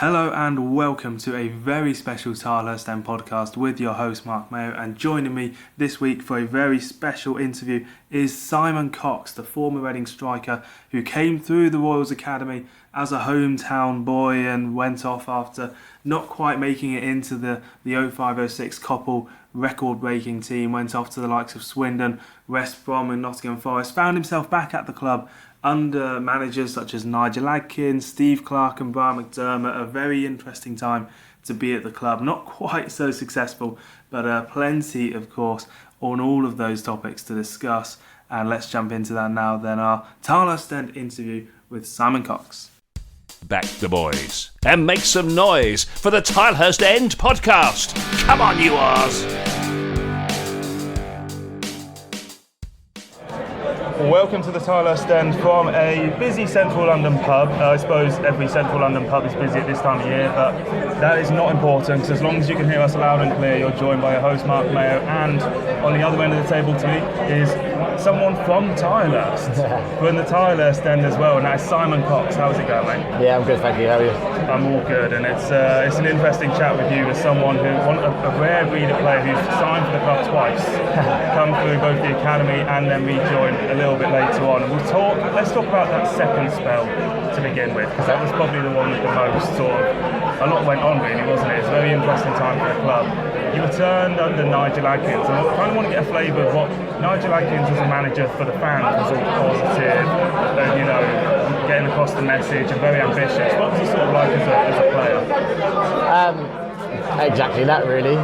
Hello and welcome to a very special Tilehurst End Podcast with your host Mark Mayo, and joining me this week for a very special interview is Simon Cox, the former Reading striker who came through the Royals Academy as a hometown boy and went off after not quite making it into the 05-06 Coppell record-breaking team, went off to the likes of Swindon, West Brom and Nottingham Forest, found himself back at the club under managers such as Nigel Adkins, Steve Clarke and Brian McDermott. A very interesting time to be at the club. Not quite so successful, but plenty, of course, on all of those topics to discuss. And let's jump into that now, then, our Tilehurst End interview with Simon Cox. Back the boys and make some noise for the Tilehurst End Podcast. Come on, you arse! Welcome to the Tilehurst End from a busy central London pub. I suppose every central London pub is busy at this time of year, but that is not important, because as long as you can hear us loud and clear, you're joined by your host Mark Mayo, and on the other end of the table to me is someone from Tilehurst, from the Tilehurst End as well, and that is Simon Cox. How's it going, mate? Yeah, I'm good, thank you. How are you? I'm all good, and it's an interesting chat with you as someone who, a rare breed of player who's signed for the club twice, come through both the academy and then rejoined a little bit later on. And let's talk about that second spell to begin with, because that was probably the one with the most a lot went on really, wasn't it? It's a very interesting time for the club. You returned under Nigel Adkins, and I kind of want to get a flavour of what Nigel Adkins as a manager for the fans was all positive, and getting across the message and very ambitious. What was he sort of like as a player? Exactly that, really.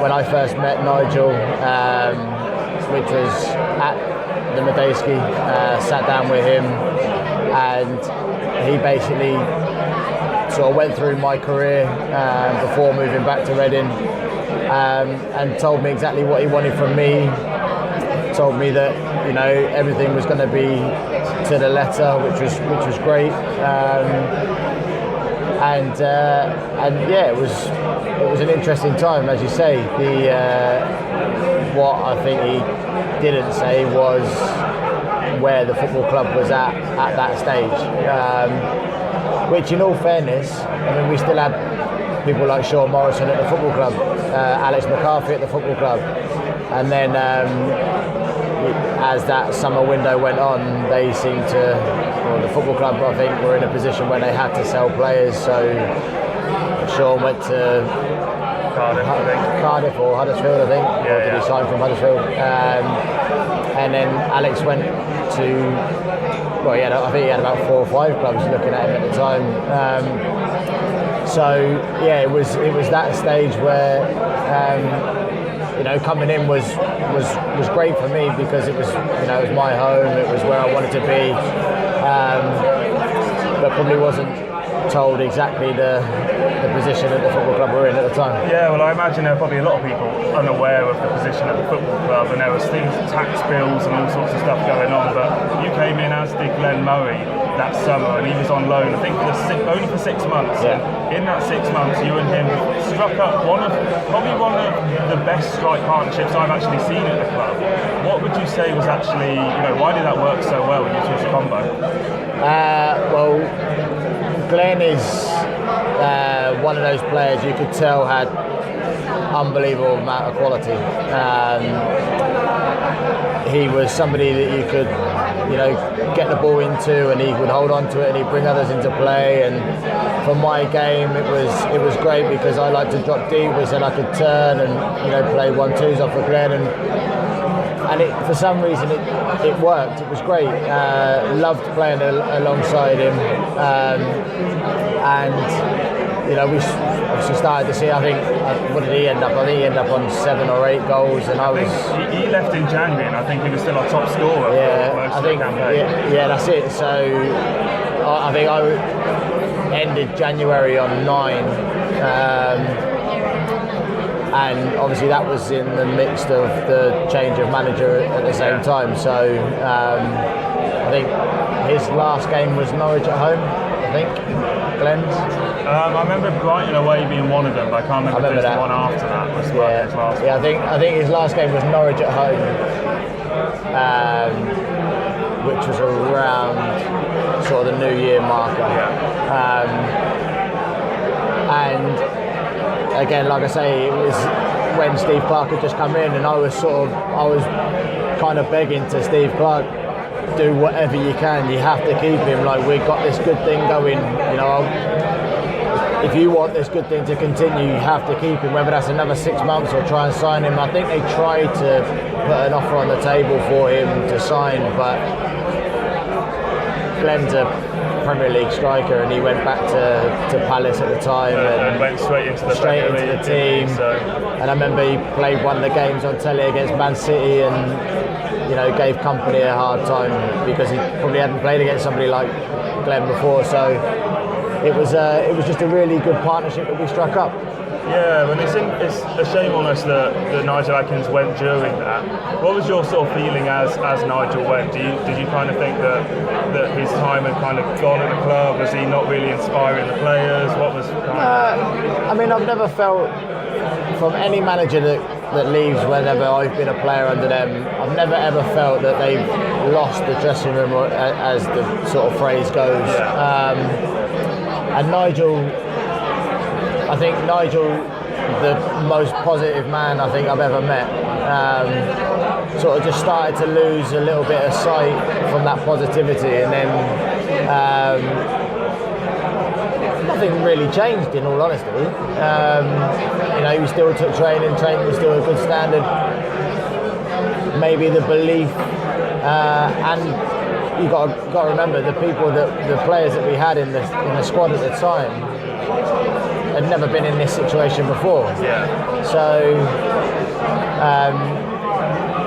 When I first met Nigel, which was at the Madejski, sat down with him, and he basically sort of went through my career before moving back to Reading, and told me exactly what he wanted from me. Told me that everything was going to be to the letter, which was great, and yeah, it was an interesting time, as you say. What I think he didn't say was where the football club was at that stage. Which, in all fairness, I mean, we still had people like Sean Morrison at the football club, Alex McCarthy at the football club, and then as that summer window went on, they seemed to, the football club, I think, were in a position where they had to sell players. So Sean went to Cardiff or Huddersfield, I think, or did he sign from Huddersfield? And then Alex went to. Well, I think he had about 4 or 5 clubs looking at him at the time. So yeah, it was that stage where coming in was great for me, because it was it was my home, it was where I wanted to be, but probably wasn't told exactly the position that the football club were in at the time. Yeah, well, I imagine there are probably a lot of people unaware of the position at the football club, and there was things, tax bills and all sorts of stuff going on, but you came in, as did Glenn Murray, that summer, and he was on loan, I think, only for 6 months. Yeah. And in that 6 months, you and him struck up probably one of the best strike partnerships I've actually seen at the club. What would you say was actually, why did that work so well when you two as a combo? Well, Glenn is one of those players you could tell had unbelievable amount of quality. He was somebody that you could, get the ball into, and he would hold on to it, and he'd bring others into play. And for my game, it was great, because I like to drop deep, which then I could turn and play 1-2s off of Glenn, and for some reason it worked. It was great. Loved playing alongside him, and we obviously started to see, I think, what did he end up? I think he ended up on 7 or 8 goals, and I think he left in January, and I think he was still our top scorer. I think that's it. So I think I ended January on 9, and obviously that was in the midst of the change of manager at the same time. So I think his last game was Norwich at home, I think, Glenn's. I remember Brighton away being one of them, but I can't remember if the one after that was his last. Yeah, I think his last game was Norwich at home, which was around sort of the New Year marker. And again, like I say, it was when Steve Clarke had just come in, and I was kind of begging to Steve Clarke, do whatever you can. You have to keep him. Like, we've got this good thing going. You know, if you want this good thing to continue, you have to keep him. Whether that's another 6 months or try and sign him. I think they tried to put an offer on the table for him to sign, but Glenn's a Premier League striker, and he went back to Palace at the time and went straight into the team. And I remember he played one of the games on telly against Man City, and gave company a hard time because he probably hadn't played against somebody like Glenn before. So it was just a really good partnership that we struck up. Yeah, and it's a shame almost that Nigel Adkins went during that. What was your sort of feeling as Nigel went? Did you kind of think that his time had kind of gone at the club? Was he not really inspiring the players? What was I mean, I've never felt from any manager that leaves whenever I've been a player under them, I've never ever felt that they've lost the dressing room, as the sort of phrase goes. Yeah. And Nigel, I think Nigel, the most positive man I think I've ever met, sort of just started to lose a little bit of sight from that positivity, and then nothing really changed, in all honesty. We still took training was still a good standard. Maybe the belief, and you got to remember the players that we had in the squad at the time had never been in this situation before. Yeah. So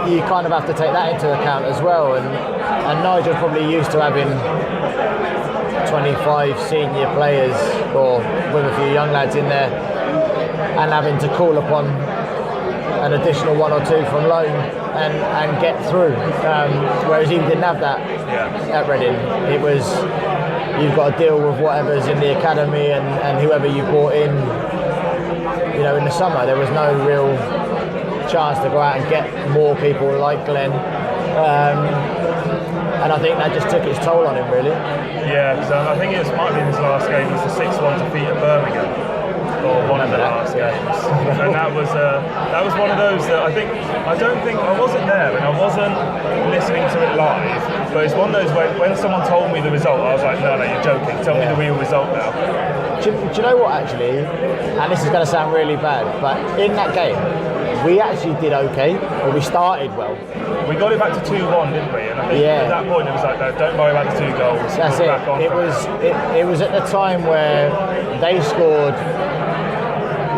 you kind of have to take that into account as well. And Nigel's probably used to having 25 senior players, or with a few young lads in there, and having to call upon an additional one or two from loan and get through. Whereas he didn't have that at Reading. It was, you've got to deal with whatever's in the academy and whoever you brought in. In the summer there was no real chance to go out and get more people like Glenn. And I think that just took its toll on him, really. Yeah, because I think it might have been his last game. It was the 6-1 defeat at Birmingham, or one of the last games. And that was one of those that I wasn't there and I wasn't listening to it live. But it's one of those when someone told me the result, I was like, no, you're joking. Tell me the real result now. Do you know what, actually? And this is going to sound really bad, but in that game, we actually did okay, or we started well. We got it back to 2-1, didn't we? And I think at that point it was like, no, don't worry about the 2 goals. That's it. It was at the time where they scored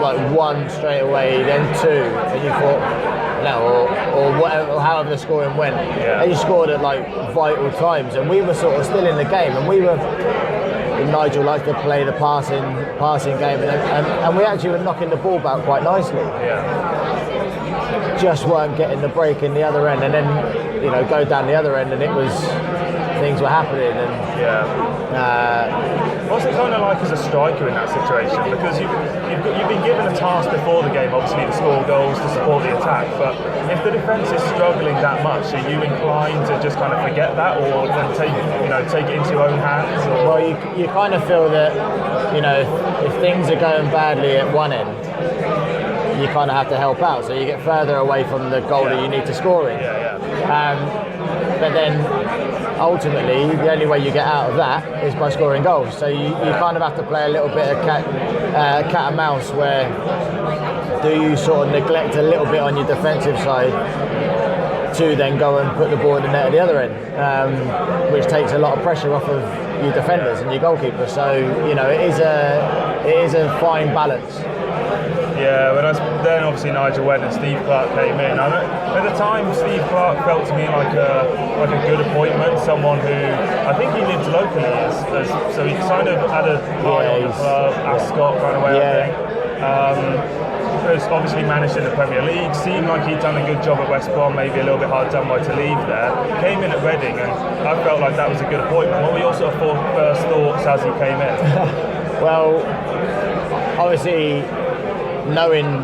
like 1 straight away, then 2, and you thought, no, or whatever, or however the scoring went. Yeah. They scored at like vital times, and we were sort of still in the game, and we were. Nigel liked to play the passing game, and we actually were knocking the ball back quite nicely. Yeah. Just weren't getting the break in the other end, and then go down the other end, and it was things were happening. And what's it kind of like as a striker in that situation? Because you've been given a task before the game, obviously, to score goals, to support the attack. But if the defence is struggling that much, are you inclined to just kind of forget that, or take it into your own hands? Or? Well, you kind of feel that if things are going badly at one end, you kind of have to help out, so you get further away from the goal that you need to score in. But then ultimately the only way you get out of that is by scoring goals, so you kind of have to play a little bit of cat and mouse, where do you sort of neglect a little bit on your defensive side to then go and put the ball in the net at the other end, which takes a lot of pressure off of your defenders and your goalkeeper. So it is a fine balance. Yeah, then obviously Nigel went and Steve Clarke came in. At the time, Steve Clarke felt to me like a good appointment, someone who I think he lived locally, so he kind of had a eye on the club, Ascot kind of way, I think. Was obviously managed in the Premier League, seemed like he'd done a good job at West Brom, maybe a little bit hard done by to leave there. Came in at Reading, and I felt like that was a good appointment. What were your sort of first thoughts as he came in? Well, obviously, knowing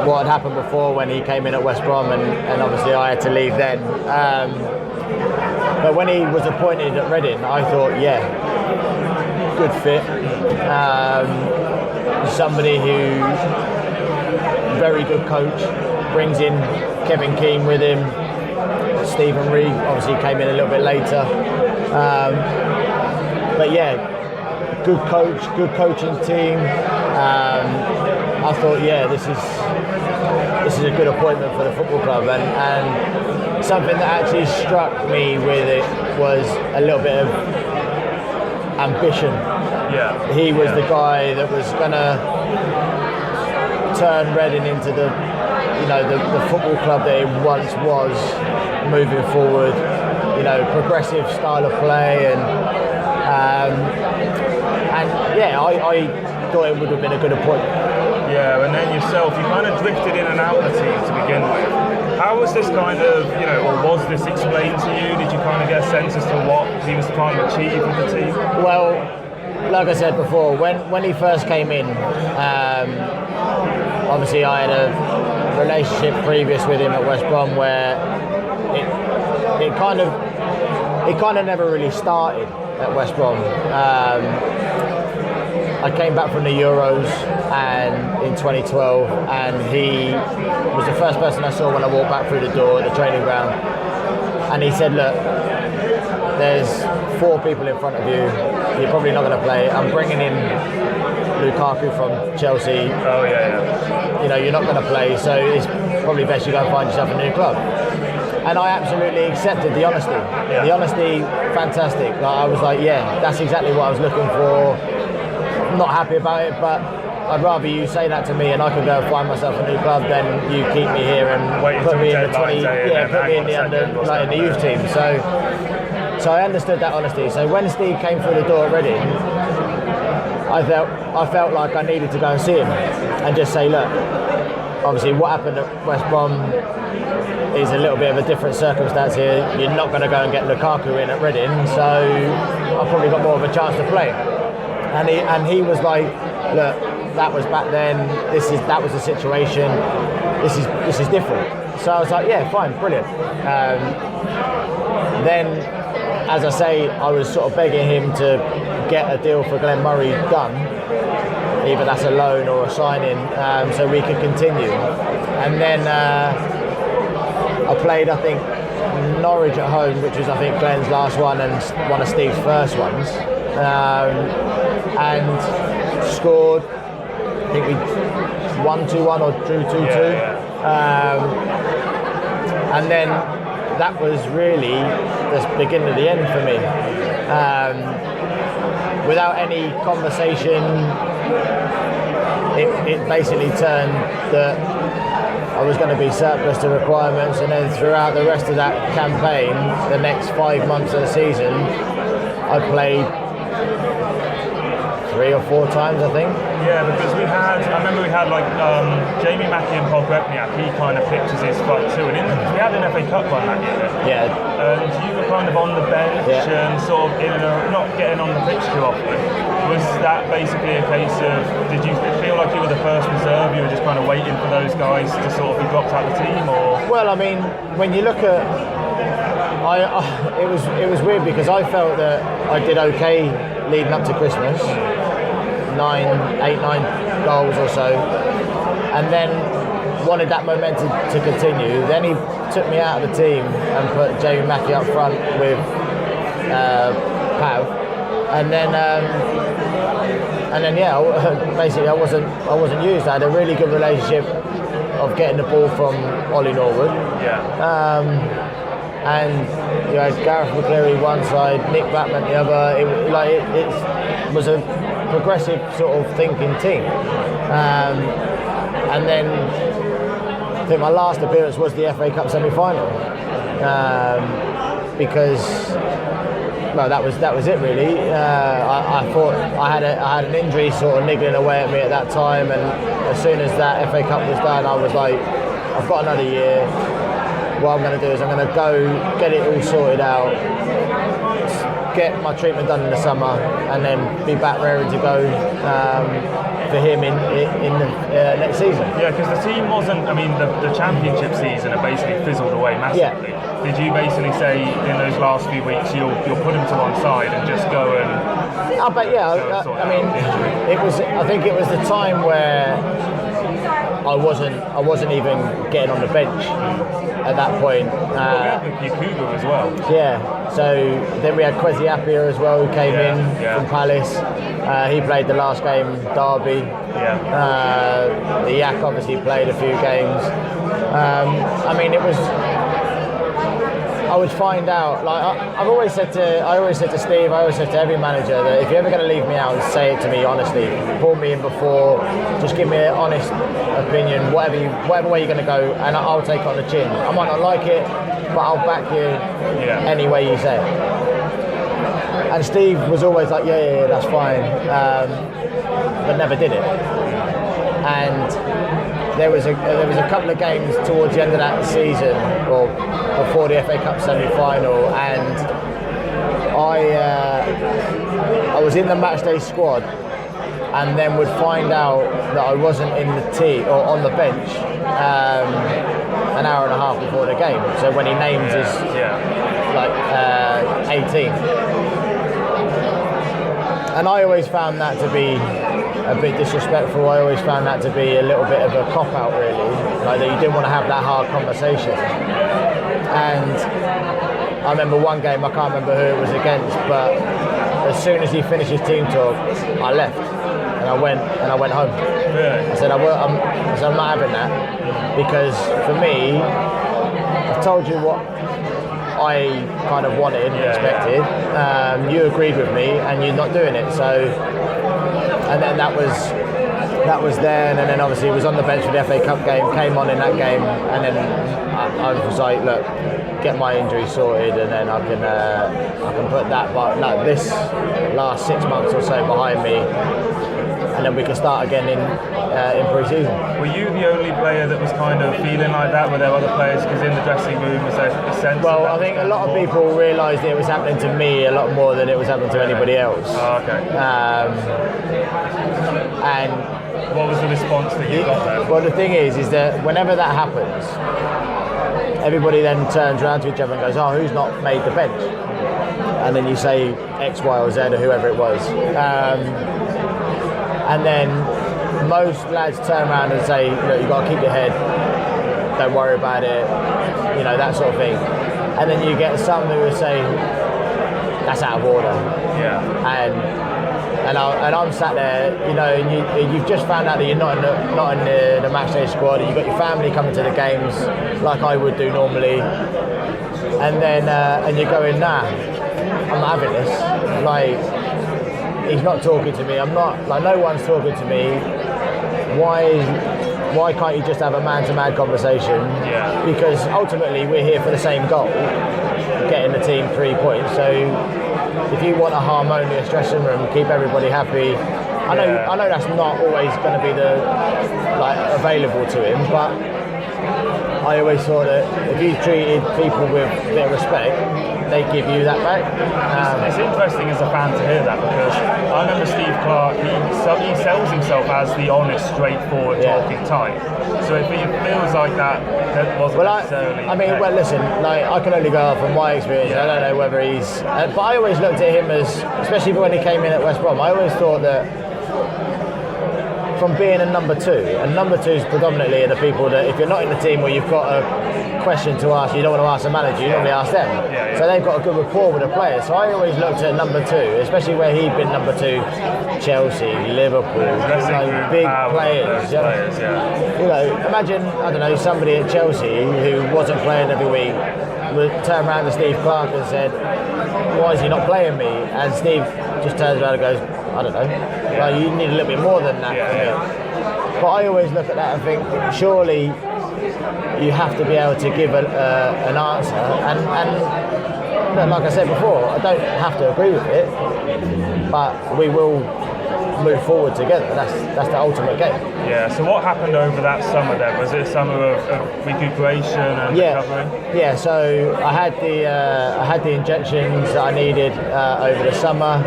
what had happened before when he came in at West Brom, and obviously I had to leave then. But when he was appointed at Reading, I thought, good fit. somebody who, very good coach, brings in Kevin Keane with him. Stephen Reed obviously came in a little bit later. But yeah, good coach, good coaching team. I thought, yeah, this is a good appointment for the football club, and something that actually struck me with it was a little bit of ambition. Yeah. He was the guy that was gonna turn Reading into the football club that it once was, moving forward. Progressive style of play, and yeah, I thought it would have been a good appointment. Yeah, and then yourself, you kind of drifted in and out of the team to begin with. How was this kind of, or was this explained to you? Did you kind of get a sense as to what he was trying to achieve with the team? Well, like I said before, when he first came in, obviously I had a relationship previous with him at West Brom where it kind of never really started at West Brom. I came back from the Euros and in 2012, and he was the first person I saw when I walked back through the door at the training ground. And he said, "Look, there's 4 people in front of you. You're probably not going to play. I'm bringing in Lukaku from Chelsea. Oh yeah. You're not going to play, so it's probably best you go and find yourself a new club." And I absolutely accepted the honesty. Yeah. The honesty, fantastic. I was like, yeah, that's exactly what I was looking for. Not happy about it, but I'd rather you say that to me and I can go and find myself a new club than you keep me here and put me in the 20, put me in the under, like in the youth team. So I understood that honesty. So when Steve came through the door at Reading, I felt like I needed to go and see him and just say, look, obviously what happened at West Brom is a little bit of a different circumstance here. You're not going to go and get Lukaku in at Reading, so I've probably got more of a chance to play. And he was like, look, that was back then. That was the situation. This is different. So I was like, yeah, fine, brilliant. Then, as I say, I was sort of begging him to get a deal for Glenn Murray done. Either that's a loan or a signing, so we could continue. And then I played, I think, Norwich at home, which was, I think, Glenn's last one and one of Steve's first ones. And scored, I think we won 2-1 or drew 2-2. And then that was really the beginning of the end for me. Without any conversation, it basically turned that I was going to be surplus to requirements, and then throughout the rest of that campaign, the next 5 months of the season, I played 3 or 4 times, I think. Yeah, because I remember we had like Jamie Mackie and Paul Grepniak, he kind of pitches his front two, and we had an FA Cup run that year. Yeah. And you were kind of on the bench and sort of in and out, not getting on the pitch too often. Was that basically a case of, did you feel like you were the first reserve, you were just kind of waiting for those guys to sort of be dropped out of the team, or? Well, I mean, when you look at, it was weird because I felt that I did okay leading up to Christmas, 9 goals or so, and then wanted that momentum to continue. Then he took me out of the team and put Jamie Mackie up front with Pav, and then yeah, basically I wasn't used. I had a really good relationship of getting the ball from Ollie Norwood. Yeah. And you had Gareth McCleary one side, Nick Batman the other. It was a progressive sort of thinking team. And then I think my last appearance was the FA Cup semi-final, because that was it really. I thought I had an injury sort of niggling away at me at that time, and as soon as that FA Cup was done, I was like, I've got another year. What I'm going to do is I'm going to go get it all sorted out, get my treatment done in the summer, and then be back ready to go for him in the next season. Yeah, because the team wasn't, I mean, the championship season had basically fizzled away massively. Yeah. Did you basically say in those last few weeks you'll put him to one side and just go and But yeah, I mean, I think it was the time where I wasn't even getting on the bench at that point. We had Yakubu as well. Yeah. So then we had Kwesi Appiah as well, who came in from Palace. He played the last game, Derby. The Yak obviously played a few games. I mean, it was. I would find out. Like I always said to Steve, I always said to every manager that if you're ever going to leave me out, say it to me honestly. Pull me in before. Just give me an honest opinion, whatever way you're going to go, and I'll take it on the chin. I might not like it, but I'll back you any way you say it. And Steve was always like, yeah, that's fine, but never did it. And there was a couple of games towards the end of that season, or before the FA Cup semi-final, and I was in the matchday squad, and then would find out that I wasn't in the team or on the bench an hour and a half before the game. So when he names his 18, and I always found that to be a bit disrespectful. I always found that to be a little bit of a cop-out, really, like that you didn't want to have that hard conversation. And I remember one game, I can't remember who it was against, but as soon as he finished his team talk, I left and I went home. Really? I said I'm not having that, because for me, I've told you what I kind of wanted and expected. You agreed with me, and you're not doing it. So, and then that was then, and then obviously he was on the bench for the FA Cup game, came on in that game, and then I was like, look, get my injury sorted, and then I can put that. But no, this last 6 months or so behind me, and then we can start again in pre-season. Were you the only player that was kind of feeling like that? Were there other players? Because in the dressing room, was there a sense? Well, I think a lot of people realised it was happening to me a lot more than it was happening to anybody else. Oh, okay. And what was the response that you got there? Well, the thing is that whenever that happens, everybody then turns around to each other and goes, "Oh, who's not made the bench?" And then you say X, Y, or Z, or whoever it was. And then most lads turn around and say, look, you've got to keep your head, don't worry about it, you know, that sort of thing. And then you get some who will say, that's out of order. Yeah. And I'm sat there, you know, and you've just found out that you're not in the matchday squad, and you've got your family coming to the games like I would do normally. And then, and you're going, nah, I'm not having this. Like, he's not talking to me. I'm not, like, no one's talking to me. Why can't you just have a man-to-man conversation? Yeah. Because ultimately we're here for the same goal, getting the team 3 points. So if you want a harmonious dressing room, keep everybody happy. I know that's not always going to be available to him, but I always thought that if you treated people with a bit of respect, they give you that back. It's interesting as a fan to hear that, because I remember Steve Clarke, he sells himself as the honest, straightforward, talking type. So if it feels like that wasn't necessarily... I mean, well, listen, like, I can only go off from my experience. I don't know whether he's... but I always looked at him as, especially when he came in at West Brom, I always thought that from being a number two, and number twos predominantly are the people that if you're not in the team where you've got a question to ask, you don't want to ask the manager, you normally ask them. So they've got a good rapport with the players. So I always looked at number two, especially where he'd been number two, Chelsea, Liverpool, big players. You know, imagine, I don't know, somebody at Chelsea who wasn't playing every week would turn around to Steve Clarke and said, why is he not playing me? And Steve just turns around and goes, I don't know. Well, you need a little bit more than that for me. But I always look at that and think, surely you have to be able to give an answer. And like I said before, I don't have to agree with it, but we will move forward together. That's the ultimate game. Yeah. So what happened over that summer then? Was it a summer of recuperation and recovery? Yeah. So I had the injections that I needed over the summer,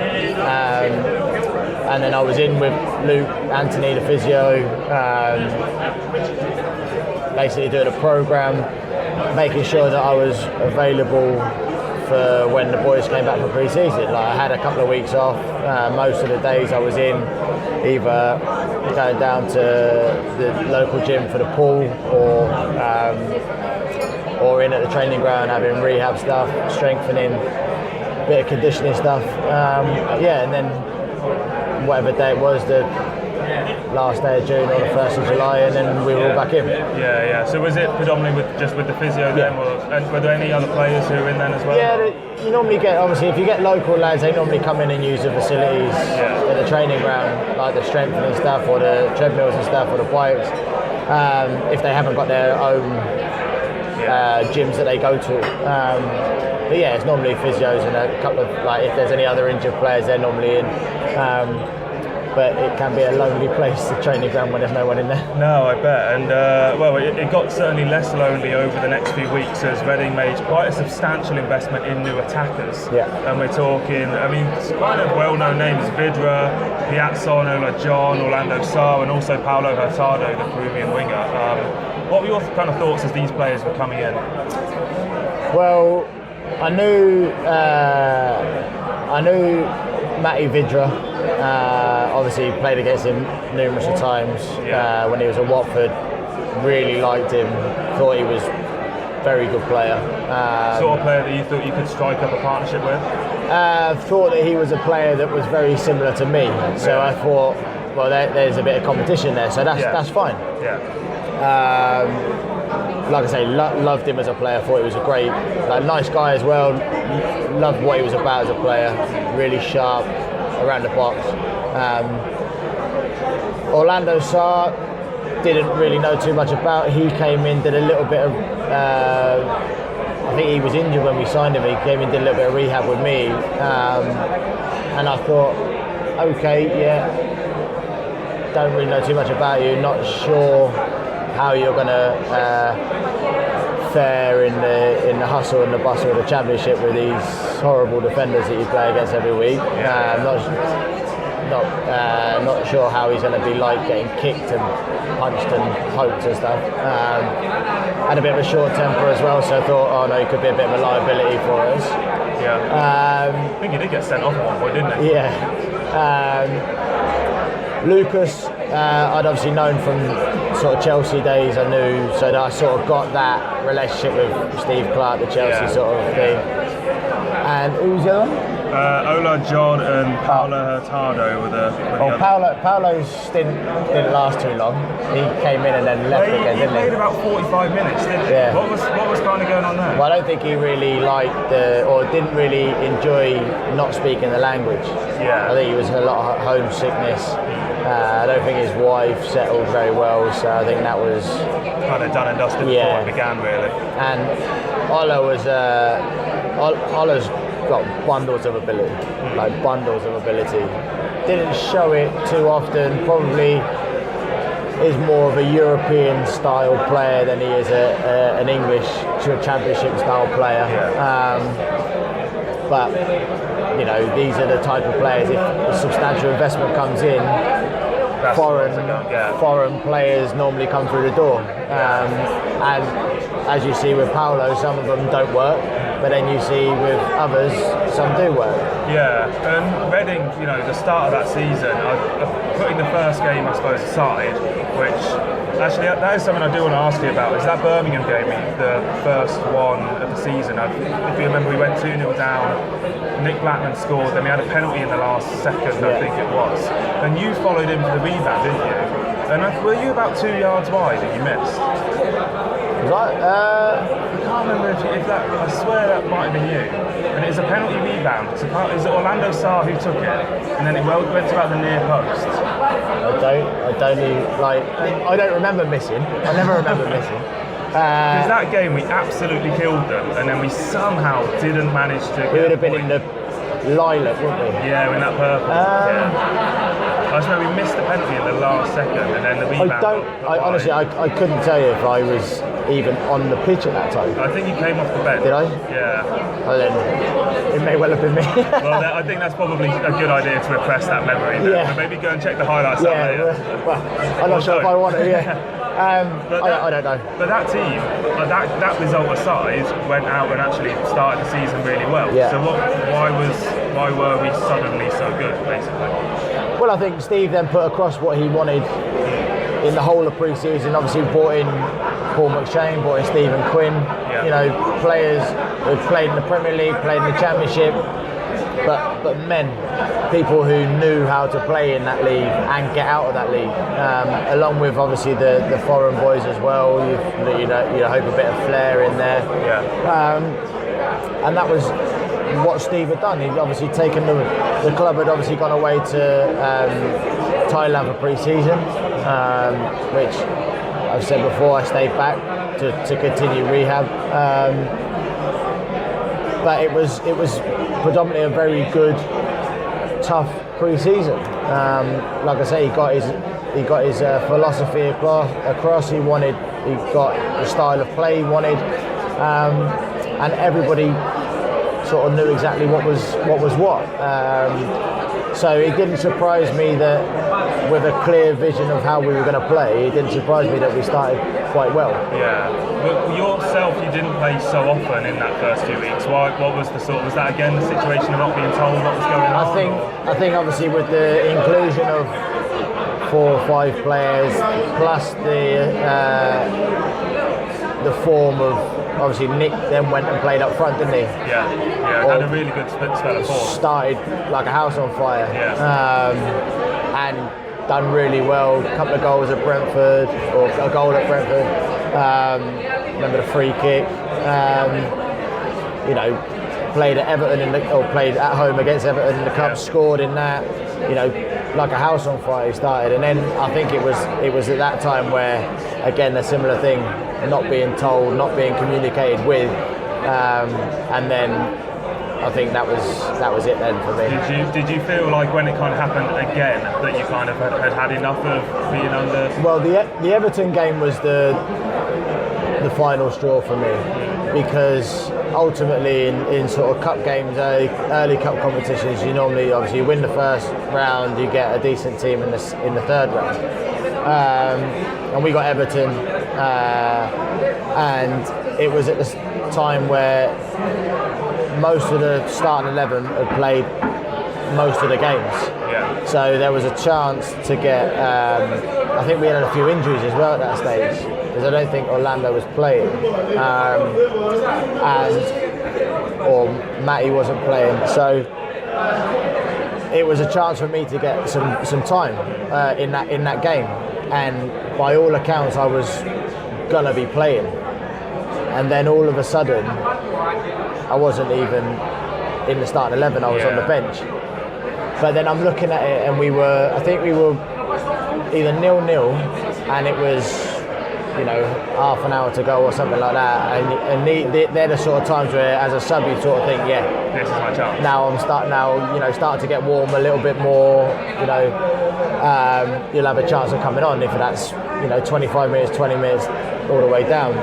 and then I was in with Luke Anthony, the physio, basically doing a program, making sure that I was available for when the boys came back from pre-season. Like, I had a couple of weeks off. Most of the days I was in either going down to the local gym for the pool or in at the training ground having rehab stuff, strengthening, bit of conditioning stuff. And then whatever day it was, the last day of June or the 1st of July, and then we were all back in. Yeah. So was it predominantly with the physio then, and were there any other players who were in then as well? Yeah, you normally get, obviously, if you get local lads, they normally come in and use the facilities at the training ground, like the strengthening stuff or the treadmills and stuff or the bikes, if they haven't got their own gyms that they go to. But yeah, it's normally physios and a couple of, like, if there's any other injured players, they're normally in. But it can be a lonely place, the training ground, when there's no one in there. No, I bet. And it got certainly less lonely over the next few weeks as Reading made quite a substantial investment in new attackers. Yeah. And we're talking, kind of well-known names: Vidra, Piazzon, Ola John, Orlando Sarr, and also Paulo Hurtado, the Peruvian winger. What were your kind of thoughts as these players were coming in? Well, I knew Matty Vidra. Obviously played against him numerous times when he was at Watford. Really liked him. Thought he was a very good player. Sort of player that you thought you could strike up a partnership with? Thought that he was a player that was very similar to me. So I thought, well, there's a bit of competition there. So that's fine. Yeah. Like I say, loved him as a player. Thought he was a great, nice guy as well. Loved what he was about as a player. Really sharp around the box. Orlando Sarr, didn't really know too much about. He came in, did a little bit of. I think he was injured when we signed him. He came in, did a little bit of rehab with me, and I thought, okay, don't really know too much about you. Not sure how you're going to fare in the hustle and the bustle of the Championship with these horrible defenders that you play against every week. Not sure how he's going to be like getting kicked and punched and poked and stuff. Had a bit of a short temper as well, so I thought, oh no, he could be a bit of a liability for us. Yeah. I think he did get sent off at one point, didn't he? Yeah. Lucas, I'd obviously known from sort of Chelsea days. I knew, so that I sort of got that relationship with Steve Clarke, the Chelsea sort of thing. And who was the other one? Ola John and Paulo Hurtado were the Paulo's stint didn't last too long. He came in and then left again, didn't he? He played about 45 minutes, didn't he? Yeah. What was kind of going on there? Well, I don't think he really liked or didn't really enjoy not speaking the language. Yeah. I think he was in a lot of homesickness. I don't think his wife settled very well, so I think that was kind of done and dusted before it began, really. And Ola's got bundles of ability, Didn't show it too often. Probably is more of a European style player than he is an English Championship style player. Yeah. But these are the type of players. If a substantial investment comes in, foreign players normally come through the door. And as you see with Paulo, some of them don't work. But then you see with others, some do work. Yeah, and Reading, the start of that season, putting the first game, I suppose, aside, which actually that is something I do want to ask you about, is that Birmingham game, the first one of the season. If you remember, we went 2-0 down, Nick Blackman scored, then we had a penalty in the last second, I think it was. And you followed in for the rebound, didn't you? And were you about 2 yards wide that you missed? I can't remember if that. I swear that might have been you. And it's a penalty rebound. Is it Orlando Sarr who took it, and then it went to about the near post? I don't remember missing. I never remember missing. Because that game we absolutely killed them, and then we somehow didn't manage to. We would have been in the lilac, wouldn't we? Yeah, in that purple. I just remember we missed the penalty in the last second, and then the rebound. Honestly, I couldn't tell you if I was even on the pitch at that time. I think you came off the bench. Did I? Yeah. Well, then it may well have been me. Well, I think that's probably a good idea to repress that memory. Yeah. But maybe go and check the highlights out later. Well, I'm not sure if I want to. Yeah. I don't know. But that team, that result aside, went out and actually started the season really well. Yeah. So why were we suddenly so good, basically? Well, I think Steve then put across what he wanted in the whole of pre-season. Obviously brought in Paul McShane, brought in Stephen Quinn, Yeah. you know, players who played in the Premier League, played in the Championship, but men, people who knew how to play in that league and get out of that league, along with obviously the foreign boys as well. You hope a bit of flair in there. Yeah. And that was what Steve had done. He'd obviously taken the club had obviously gone away to Thailand for pre-season, which I've said before, I stayed back to continue rehab. But it was predominantly a very good, tough pre-season. Like I say, he got his philosophy across. He got the style of play he wanted, and everybody sort of knew exactly what was what. So it didn't surprise me that, with a clear vision of how we were going to play, it didn't surprise me that we started quite well. Yeah. Well, yourself, you didn't play so often in that first 2 weeks. What was was that again the situation of not being told what was going on? I think obviously with the inclusion of 4 or 5 players, plus the form of, obviously Nick then went and played up front, didn't he? Yeah, had a really good spell of form. Started like a house on fire, and done really well. A couple of goals at Brentford, or a goal at Brentford. Remember the free kick. Played at Everton played at home against Everton in the cup. Scored in that. Like a house on fire. He started, and then I think it was at that time where, again, a similar thing, not being told, not being communicated with, and then I think that was it then for me. Did you feel like when it kind of happened again that you kind of had enough of being under? Well, the Everton game was the final straw for me, because ultimately in sort of cup games, early cup competitions, you normally obviously win the first round, you get a decent team in the third round, and we got Everton, and it was at the time where most of the starting 11 had played most of the games. Yeah. So there was a chance to get. I think we had a few injuries as well at that stage, because I don't think Orlando was playing, or Matty wasn't playing. So it was a chance for me to get some time in that game, and by all accounts I was gonna be playing, and then all of a sudden I wasn't even in the starting 11. I was on the bench. But then I'm looking at it, and I think we were either 0-0, and it was, half an hour to go or something like that. And they're the sort of times where, as a sub, you sort of think, yeah, this is my chance. Now I'm starting to get warm a little bit more. You'll have a chance of coming on if that's 25 minutes, 20 minutes, all the way down.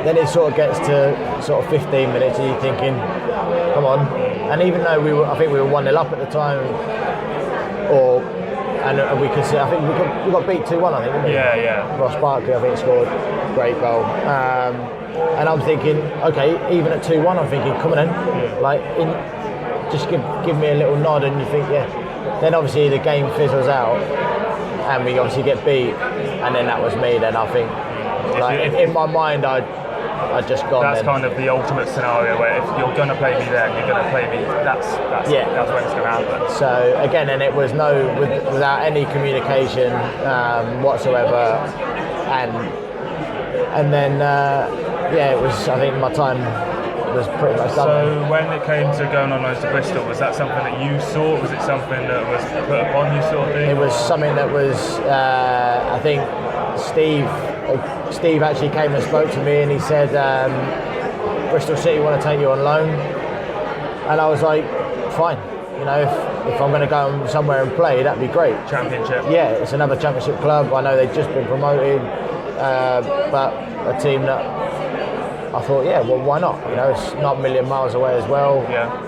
Then it sort of gets to sort of 15 minutes, and you're thinking, come on. And even though I think we were 1-0 up at the time, and we could see, I think we got beat 2-1, I think, didn't we? Yeah. Ross Barkley, I think, scored a great goal. And I'm thinking, okay, even at 2-1, I'm thinking, come on then, just give me a little nod, and you think, yeah. Then obviously the game fizzles out, and we obviously get beat, and then that was me. Then I think, in my mind, I'd just gone. That's then. kind of the ultimate scenario where if you're going to play me then, you're going to play me. That's when it's going to happen. So again, and it was without any communication whatsoever, and then it was. I think my time was pretty much done. So when it came to going on loans to Bristol, was that something that you saw? Was it something that was put upon you, sort of thing? It was something that was. I think Steve actually came and spoke to me, and he said, Bristol City want to take you on loan, and I was like, fine, if I'm going to go somewhere and play, that'd be great. Championship. Yeah, it's another championship club. I know they've just been promoted, but a team that I thought, yeah, well, why not? It's not a million miles away as well. Yeah.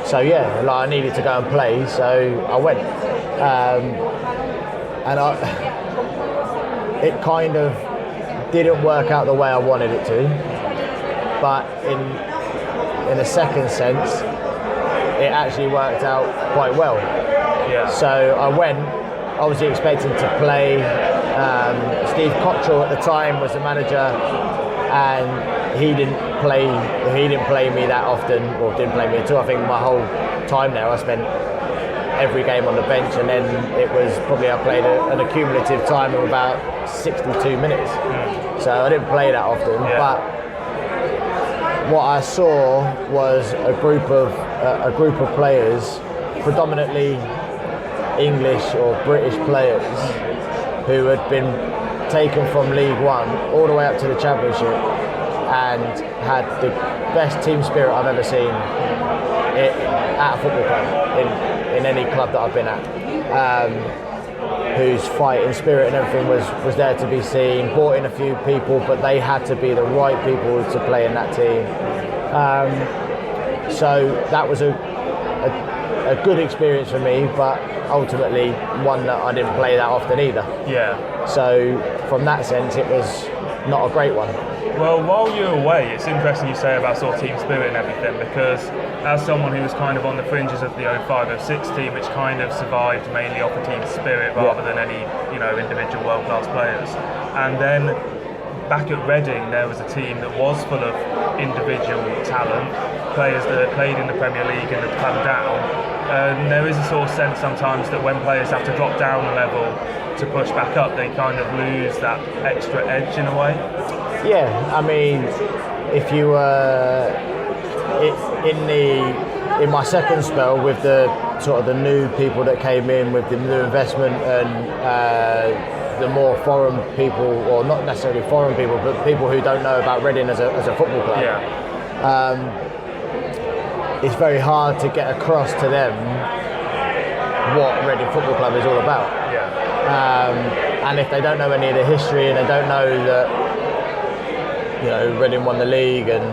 So yeah, I needed to go and play, so I went. and it kind of didn't work out the way I wanted it to. But in a second sense, it actually worked out quite well. Yeah. So I went, obviously expecting to play. Steve Clarke at the time was the manager, and he didn't play me that often, or didn't play me at all. I think my whole time there, I spent every game on the bench, and then it was probably I played an accumulative time of about 62 minutes. So I didn't play that often, but what I saw was a group of players, predominantly English or British players, who had been taken from League One all the way up to the Championship and had the best team spirit I've ever seen at a football club, in any club that I've been at. Whose fighting spirit and everything was there to be seen. Brought in a few people, but they had to be the right people to play in that team. So that was a good experience for me, but ultimately one that I didn't play that often either. Yeah. So from that sense, it was not a great one. Well, while you were away, it's interesting you say about sort of team spirit and everything, because as someone who was kind of on the fringes of the 05-06 team, which kind of survived mainly off the team spirit rather than any, individual world-class players, and then back at Reading there was a team that was full of individual talent, players that had played in the Premier League and had come down, and there is a sort of sense sometimes that when players have to drop down a level to push back up, they kind of lose that extra edge in a way. Yeah, I mean, if you were in my second spell with the sort of the new people that came in with the new investment and the more foreign people, or not necessarily foreign people, but people who don't know about Reading as a football club, it's very hard to get across to them what Reading Football Club is all about. And if they don't know any of the history and they don't know that, Reading won the league and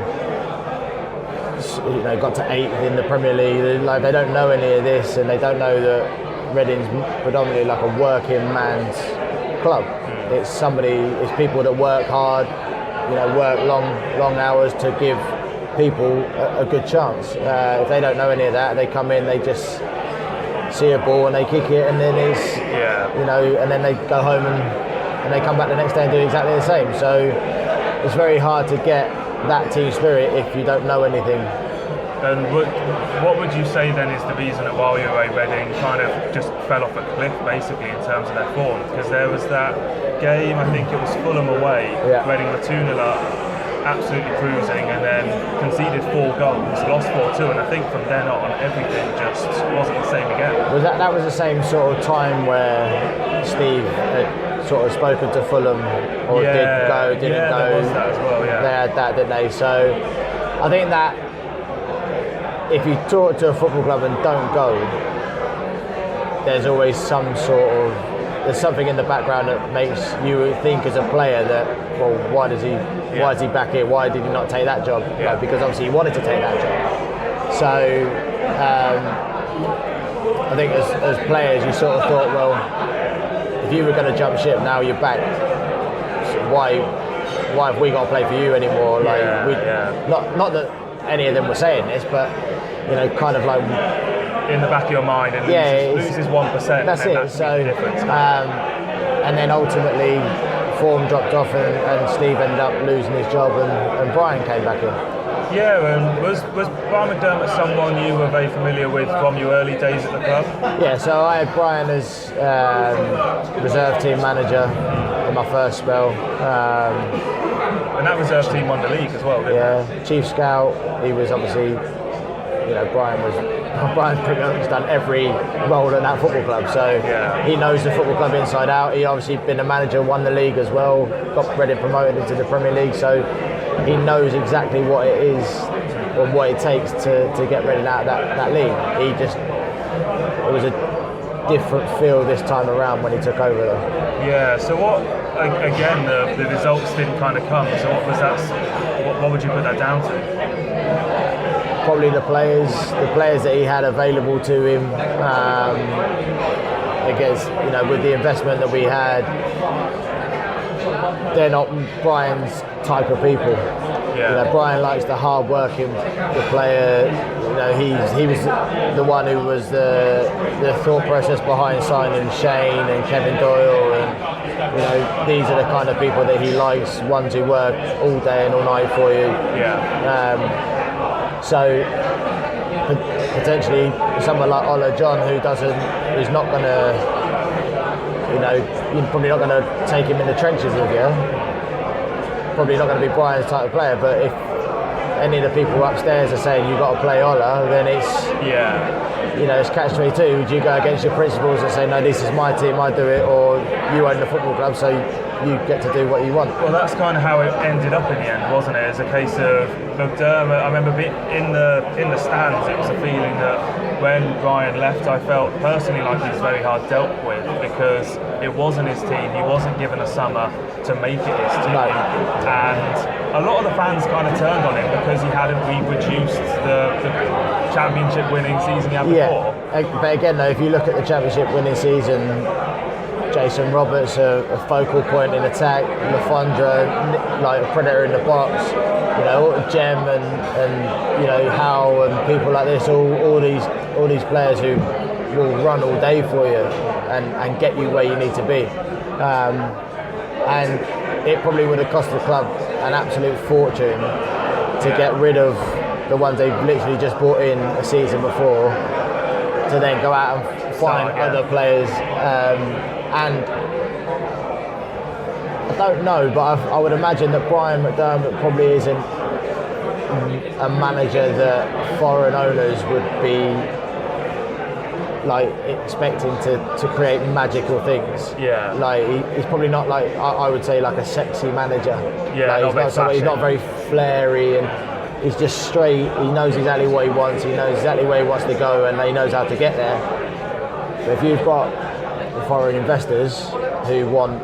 got to 8th in the Premier League, they don't know any of this, and they don't know that Reading's predominantly like a working man's club. It's people that work hard, work long hours to give people a good chance. If they don't know any of that, they come in, they just see a ball and they kick it, and then it's and then they go home and they come back the next day and do exactly the same. So it's very hard to get that team spirit if you don't know anything. And what would you say then is the reason that while you were at Reading kind of just fell off a cliff basically in terms of their form? Because there was that game, I think it was Fulham away, Reading were 2-0 up, absolutely cruising, and then conceded 4 goals, lost 4-2, and I think from then on everything just wasn't the same again. That was the same sort of time where Steve had sort of spoken to Fulham, or didn't go. There was that as well, They had that, didn't they? So I think that if you talk to a football club and don't go, there's always there's something in the background that makes you think as a player that, well, why is he back here? Why did he not take that job? Because obviously he wanted to take that job. So I think as players you sort of thought, well, if you were going to jump ship, now you're back. So why have we got to play for you anymore? Not that any of them were saying this, but kind of like in the back of your mind, and loses 1%. That's it. So and then ultimately form dropped off, and Steve ended up losing his job, and Brian came back in. Yeah, and was Brian McDermott someone you were very familiar with from your early days at the club? Yeah, so I had Brian as reserve team manager in my first spell. And that reserve team won the league as well, didn't it? Chief Scout. He was obviously, Brian's pretty much done every role in that football club, so he knows the football club inside out. He obviously been a manager, won the league as well, got Reading promoted into the Premier League, so he knows exactly what it is or what it takes to get Reading out of that league. It was a different feel this time around when he took over though. Yeah, so what, again, the results didn't kind of come, so what was that, what would you put that down to? Probably the players that he had available to him. against, with the investment that we had, they're not Brian's type of people. Brian likes the hard-working the player. He was the one who was the thought process behind signing Shane and Kevin Doyle, and these are the kind of people that he likes, ones who work all day and all night for you. So potentially someone like Ola John, who's not going to, you're probably not going to take him in the trenches with you. Probably not going to be Brian's type of player, but if any of the people upstairs are saying you've got to play Ola, then it's it's catch-22. Do you go against your principles and say, no, this is my team, I do it, or you own the football club, so you get to do what you want? Well, that's kind of how it ended up in the end, wasn't it? It's a case of McDermott. I remember in the stands, it was a feeling that when Brian left, I felt personally like he was very hard dealt with, because it wasn't his team. He wasn't given a summer to make it his team. No. And a lot of the fans kind of turned on him because he hadn't reproduced the championship winning season he had before. But again, though, if you look at the championship winning season, Jason Roberts, a focal point in attack, Lafondra, like a predator in the box, Jem and Howe and people like this, all these players who will run all day for you and get you where you need to be. And it probably would have cost the club an absolute fortune to get rid of the ones they've literally just brought in a season before, to then go out and find other players. And I don't know, but I would imagine that Brian McDermott probably isn't a manager that foreign owners would be like expecting to create magical things. He's probably not like, I would say, like a sexy manager. He's not very flary, and he's just straight. He knows exactly what he wants. He knows exactly where he wants to go, and he knows how to get there. But if you've got the foreign investors who want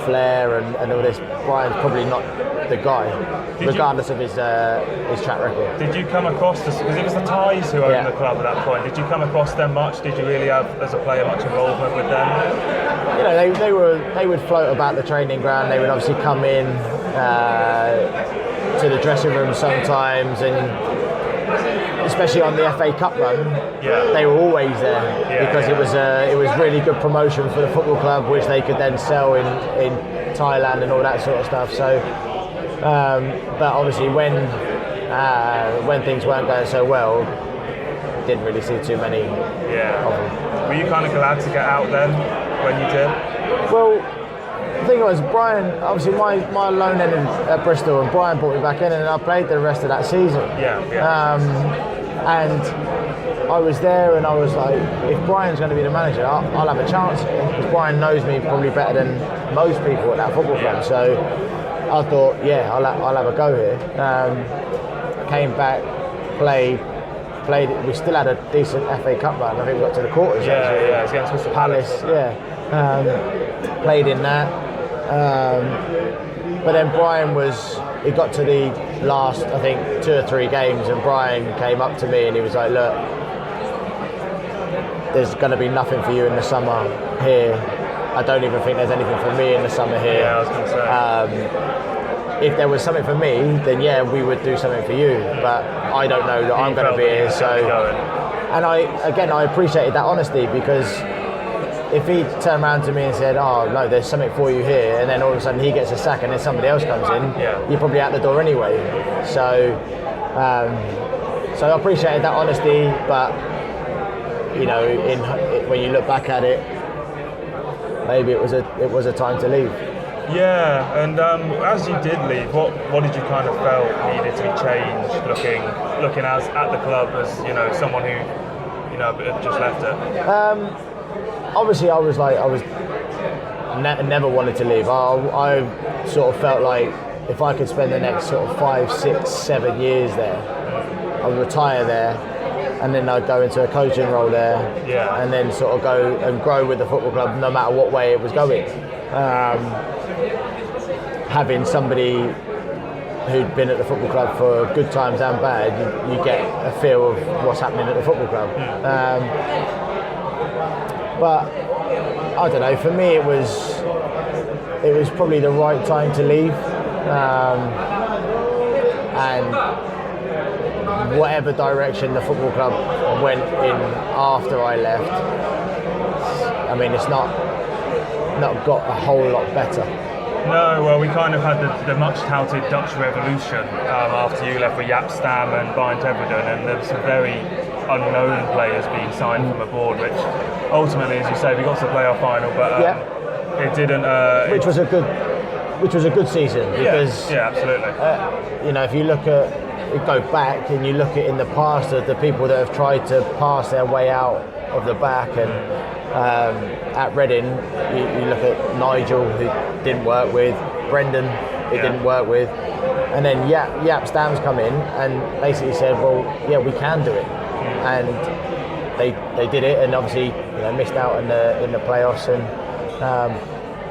flair and all this, Brian's probably not the guy, regardless of his track record. Did you come across this, because it was the Thais who owned the club at that point, did you come across them much? Did you really have, as a player, much involvement with them? They would float about the training ground. They would obviously come in to the dressing room sometimes, and especially on the FA Cup run, they were always there because it was really good promotion for the football club, which they could then sell in Thailand and all that sort of stuff. So, but obviously when things weren't going so well, didn't really see too many of them. Were you kind of glad to get out then when you did? Well, the thing was, Brian, obviously my loan ended at Bristol, and Brian brought me back in, and I played the rest of that season. And I was there, and I was like, if Brian's going to be the manager, I'll have a chance here, because Brian knows me probably better than most people at that football club. So I thought, I'll have a go here. Came back, played. We still had a decent FA Cup run. I think we got to the quarters. It's against Crystal Palace. Played in that. But then Brian he got to the last, I think, 2 or 3 games, and Brian came up to me and he was like, look, there's going to be nothing for you in the summer here. I don't even think there's anything for me in the summer here. I was going to say. If there was something for me, then we would do something for you. But I don't know that I'm going to be here. So, and I appreciated that honesty, because if he turned around to me and said, oh no, there's something for you here, and then all of a sudden he gets a sack and then somebody else comes in, you're probably out the door anyway. So I appreciated that honesty, but when you look back at it, maybe it was a time to leave. And as you did leave, what did you kind of felt needed to be changed, looking at the club as someone who had just left it? Obviously, I never wanted to leave. I sort of felt like if I could spend the next sort of 5, 6, 7 years there, I would retire there, and then I'd go into a coaching role there, and then sort of go and grow with the football club, no matter what way it was going. Having somebody who'd been at the football club for good times and bad, you get a feel of what's happening at the football club. But I don't know. For me, it was probably the right time to leave, and whatever direction the football club went in after I left, I mean, it's not got a whole lot better. No, well, we kind of had the much-touted Dutch Revolution after you left with Jaap Stam and Bayern Tevreden, and there were some very unknown players being signed from abroad, which ultimately, as you say, we got to the playoff final, but it didn't. Which was a good season because absolutely. If you go back and you look at in the past of the people that have tried to pass their way out of the back, and at Reading you look at Nigel, who didn't work with, Brendan, it didn't work with, and then Jaap Stam's come in and basically said, well, yeah, we can do it, and they did it, and obviously missed out in the playoffs, and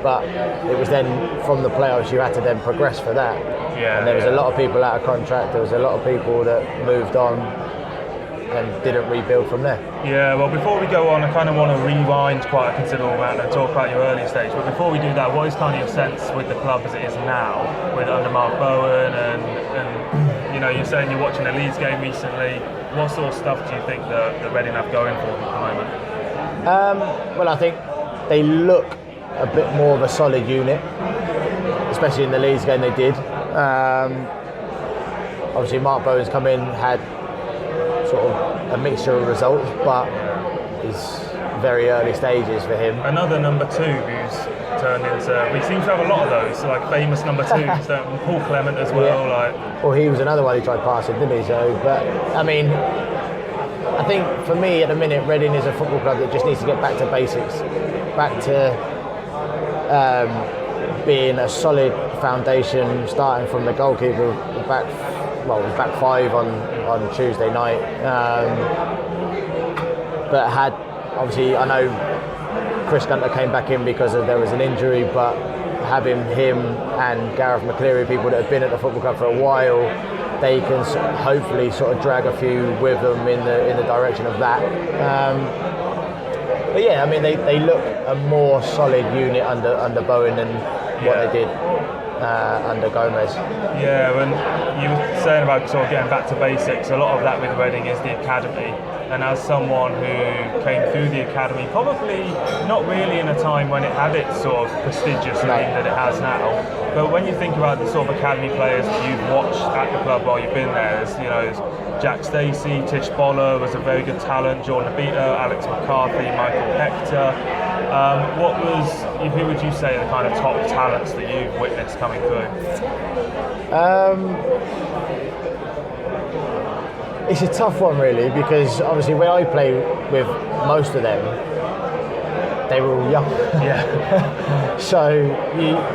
but it was then from the playoffs you had to then progress for that. And there was a lot of people out of contract, there was a lot of people that moved on and didn't rebuild from there. Yeah, well, before we go on, I kind of want to rewind quite a considerable amount and talk about your early stage. But before we do that, what is kind of your sense with the club as it is now, with under Mark Bowen, and you're saying you're watching a Leeds game recently. What sort of stuff do you think the Reading have going for them at the moment? Well, I think they look a bit more of a solid unit, especially in the Leeds game they did. Obviously Mark Bowen's come in, had sort of a mixture of results, but it's very early stages for him. Another number two who's turned into, we seem to have a lot of those, like famous number twos, Paul Clement as well. Well, he was another one who tried passing, didn't he? So, but I mean, I think for me at the minute, Reading is a football club that just needs to get back to basics, back to being a solid foundation, starting from the goalkeeper back five on Tuesday night, but had, obviously, I know Chris Gunter came back in because there was an injury, but having him and Gareth McCleary, people that have been at the football club for a while, they can hopefully sort of drag a few with them in the direction of that. But yeah, I mean, they look a more solid unit under Bowen than what they did under Gomez. Yeah, when you were saying about sort of getting back to basics, a lot of that with Reading is the academy. And as someone who came through the academy, probably not really in a time when it had its sort of prestigious name that it has now, but when you think about the sort of academy players that you've watched at the club while you've been there, there's Jack Stacey, Tish Boller was a very good talent, Jordan Abita, Alex McCarthy, Michael Hector. Who would you say are the kind of top talents that you've witnessed coming through? It's a tough one, really, because obviously when I play with most of them, they were all young. Yeah. So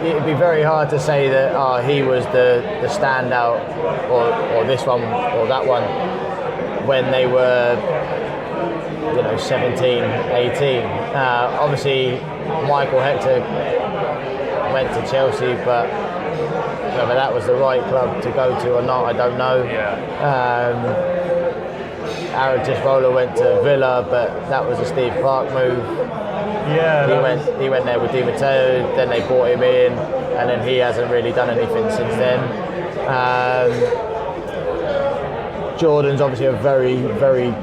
it'd be very hard to say that he was the standout, or this one or that one, when they were 17, 18. Obviously Michael Hector went to Chelsea, but whether that was the right club to go to or not, I don't know. Aaron Tish-Boller went to Villa, but that was a Steve Clarke move. He went there with Di Matteo, then they brought him in, and then he hasn't really done anything since then. Jordan's obviously a very, very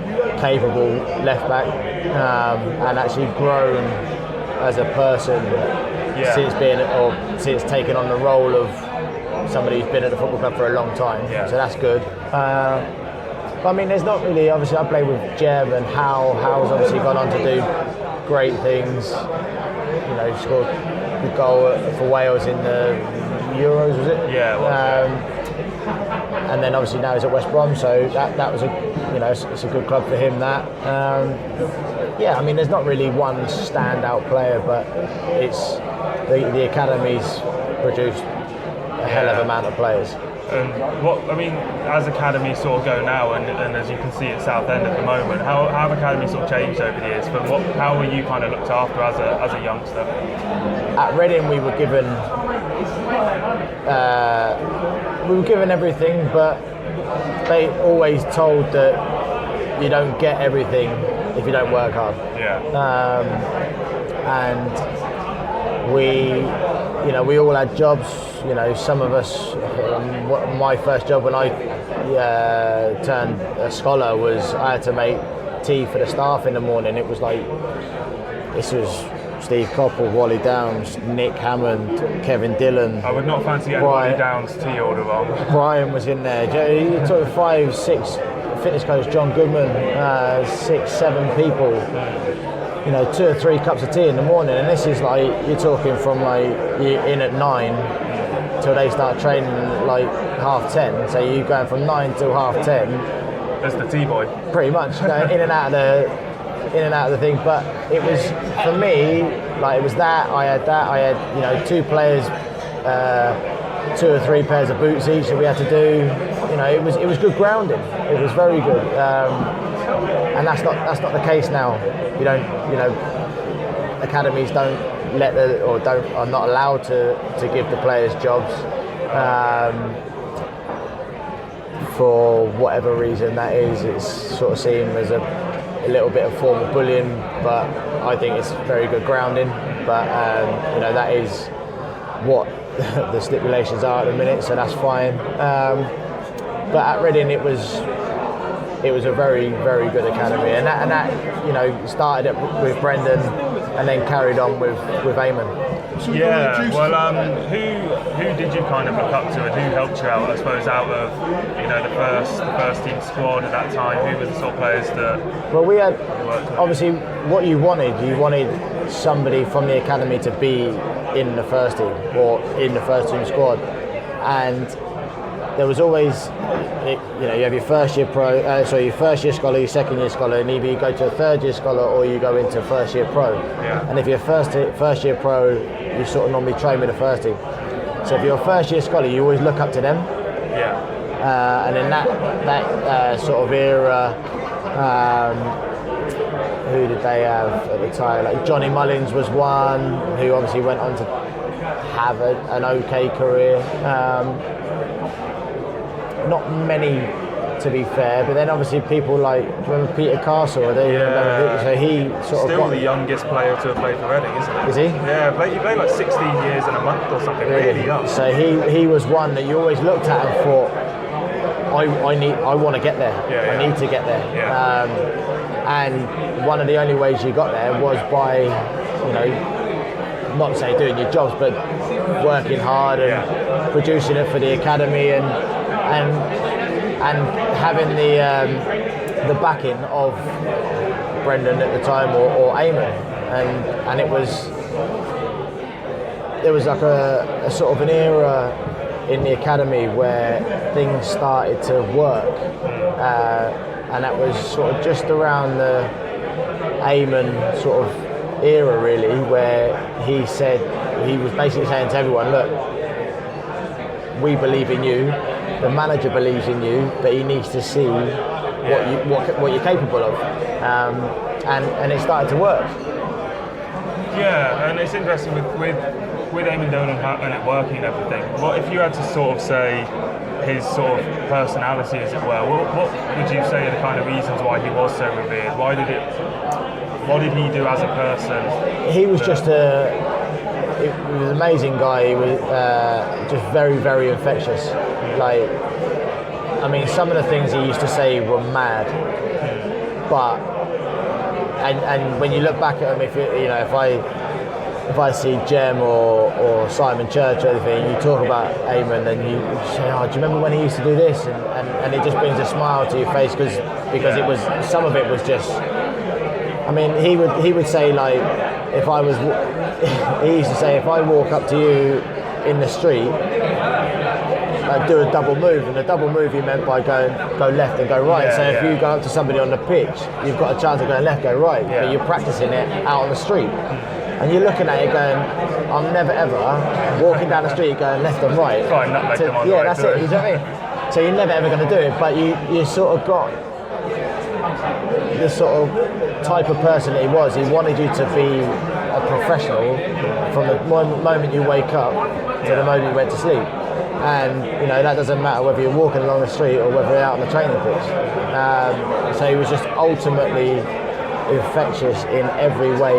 capable left back, and actually grown as a person since taking on the role of somebody who's been at the football club for a long time. So that's good. But I mean, there's not really, obviously I play with Jeb, and Hal's obviously gone on to do great things. He scored a good goal for Wales in the Euros, was it? Yeah, it was. And then obviously now he's at West Brom, so that was it's a good club for him. That I mean, there's not really one standout player, but it's the academy's produced a hell of an amount of players. And as academies sort of go now, and as you can see at Southend at the moment, how have academies sort of changed over the years? How were you kind of looked after as a youngster? At Reading, we were given everything, but they always told that you don't get everything if you don't work hard. and we all had jobs. Some of us. My first job when I turned a scholar was I had to make tea for the staff in the morning. It was like this was Steve Clarke, Wally Downs, Nick Hammond, Kevin Dillon. I would not fancy getting Wally Downs' tea order wrong. Brian was in there. You took 5, 6 fitness coach, John Goodman, 6, 7 people. 2 or 3 cups of tea in the morning, and this is like you're talking from like you're in at 9 till they start training like 10:30. So you're going from 9 till 10:30. That's the tea boy. Pretty much, in and out of the thing. But it was for me like it was that I had 2 players, 2 or 3 pairs of boots each that we had to do. It was good grounding. It was very good, and that's not the case now. Academies don't are not allowed to give the players jobs for whatever reason that is. It's sort of seen as a little bit of form of bullying, but I think it's very good grounding. But that is what the stipulations are at the minute, so that's fine. But at Reading, it was a very, very good academy, and that started with Brendan and then carried on with Eamonn. Yeah, well, who did you kind of look up to, and who helped you out? I suppose out of the first team squad at that time, who were the sort of players that? Well, we had obviously what you wanted somebody from the academy to be in the first team or in the first team squad, and there was always, you have your first year your first year scholar, your second year scholar, and either you go to a third year scholar or you go into first year pro. Yeah. And if you're first year pro, you sort of normally train with the first team. So if you're a first year scholar, you always look up to them. Yeah. And in that sort of era, who did they have at the time? Like Johnny Mullins was one who obviously went on to have an okay career. Not many, to be fair, but then obviously people like, do you remember Peter Castle? So he sort still of the youngest player to have played for Reading, isn't he? Is he? Yeah, he played like 16 years and a month or something, really young. So he was one that you always looked at and thought, I want to get there. Yeah. I need to get there. Yeah. And one of the only ways you got there was by, not to say doing your jobs, but working hard and producing it for the academy and having the backing of Brendan at the time or Eamonn, and there was like a sort of an era in the academy where things started to work, and that was sort of just around the Eamonn sort of era really, where he was basically saying to everyone, look, we believe in you. The manager believes in you, but he needs to see what you're capable of, and it started to work. Yeah, and it's interesting with Eamonn Dolan and it working and everything. What if you had to sort of say his sort of personality, as it were? What would you say are the kind of reasons why he was so revered? What did he do as a person? He was just he was an amazing guy. He was just very, very infectious. Like, I mean, some of the things he used to say were mad, but and when you look back at him, if I see Jem or Simon Church or anything, you talk about Eamonn and you say, oh, do you remember when he used to do this? And it just brings a smile to your face because it was, some of it was just, I mean, he would say, like, he used to say, if I walk up to you in the street, do a double move, and a double move he meant by go left and go right. So if you go up to somebody on the pitch, you've got a chance of going left, go right, but you're practicing it out on the street. And you're looking at it going, I'm never ever walking down the street going left and right. That's it, you know what I mean? So you're never ever going to do it, but you sort of got the sort of type of person that he was. He wanted you to be a professional from the moment you wake up to the moment you went to sleep. And that doesn't matter whether you're walking along the street or whether you're out on the training pitch. So he was just ultimately infectious in every way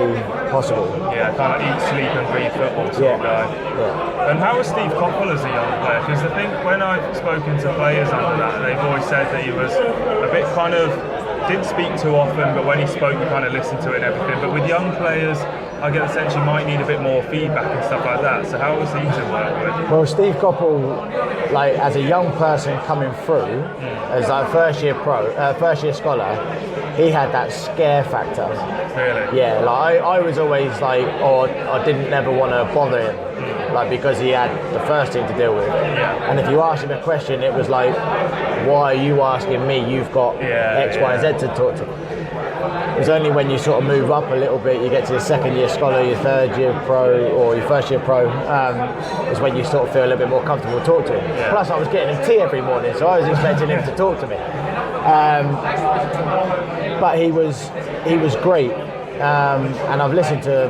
possible. Yeah, kind of eat, sleep and breathe football sort of guy. Yeah. And how was Steve Coppell as a young player? Because I think when I've spoken to players under that, they've always said that he was a bit kind of, didn't speak too often, but when he spoke you kind of listened to it and everything. But with young players, I get the sense you might need a bit more feedback and stuff like that. So how was he to work with? Well, Steve Coppell, like as a young person coming through, as a first year scholar, he had that scare factor. Really? Yeah, like I was always like, I didn't never want to bother him, like because he had the first team to deal with. Yeah. And if you asked him a question, it was like, why are you asking me? You've got X, Y, and Z to talk to. It's only when you sort of move up a little bit, you get to your second year scholar, your third year pro, or your first year pro, is when you sort of feel a little bit more comfortable to talk to him. Yeah. Plus I was getting him tea every morning, so I was expecting him to talk to me. But he was great. And I've listened to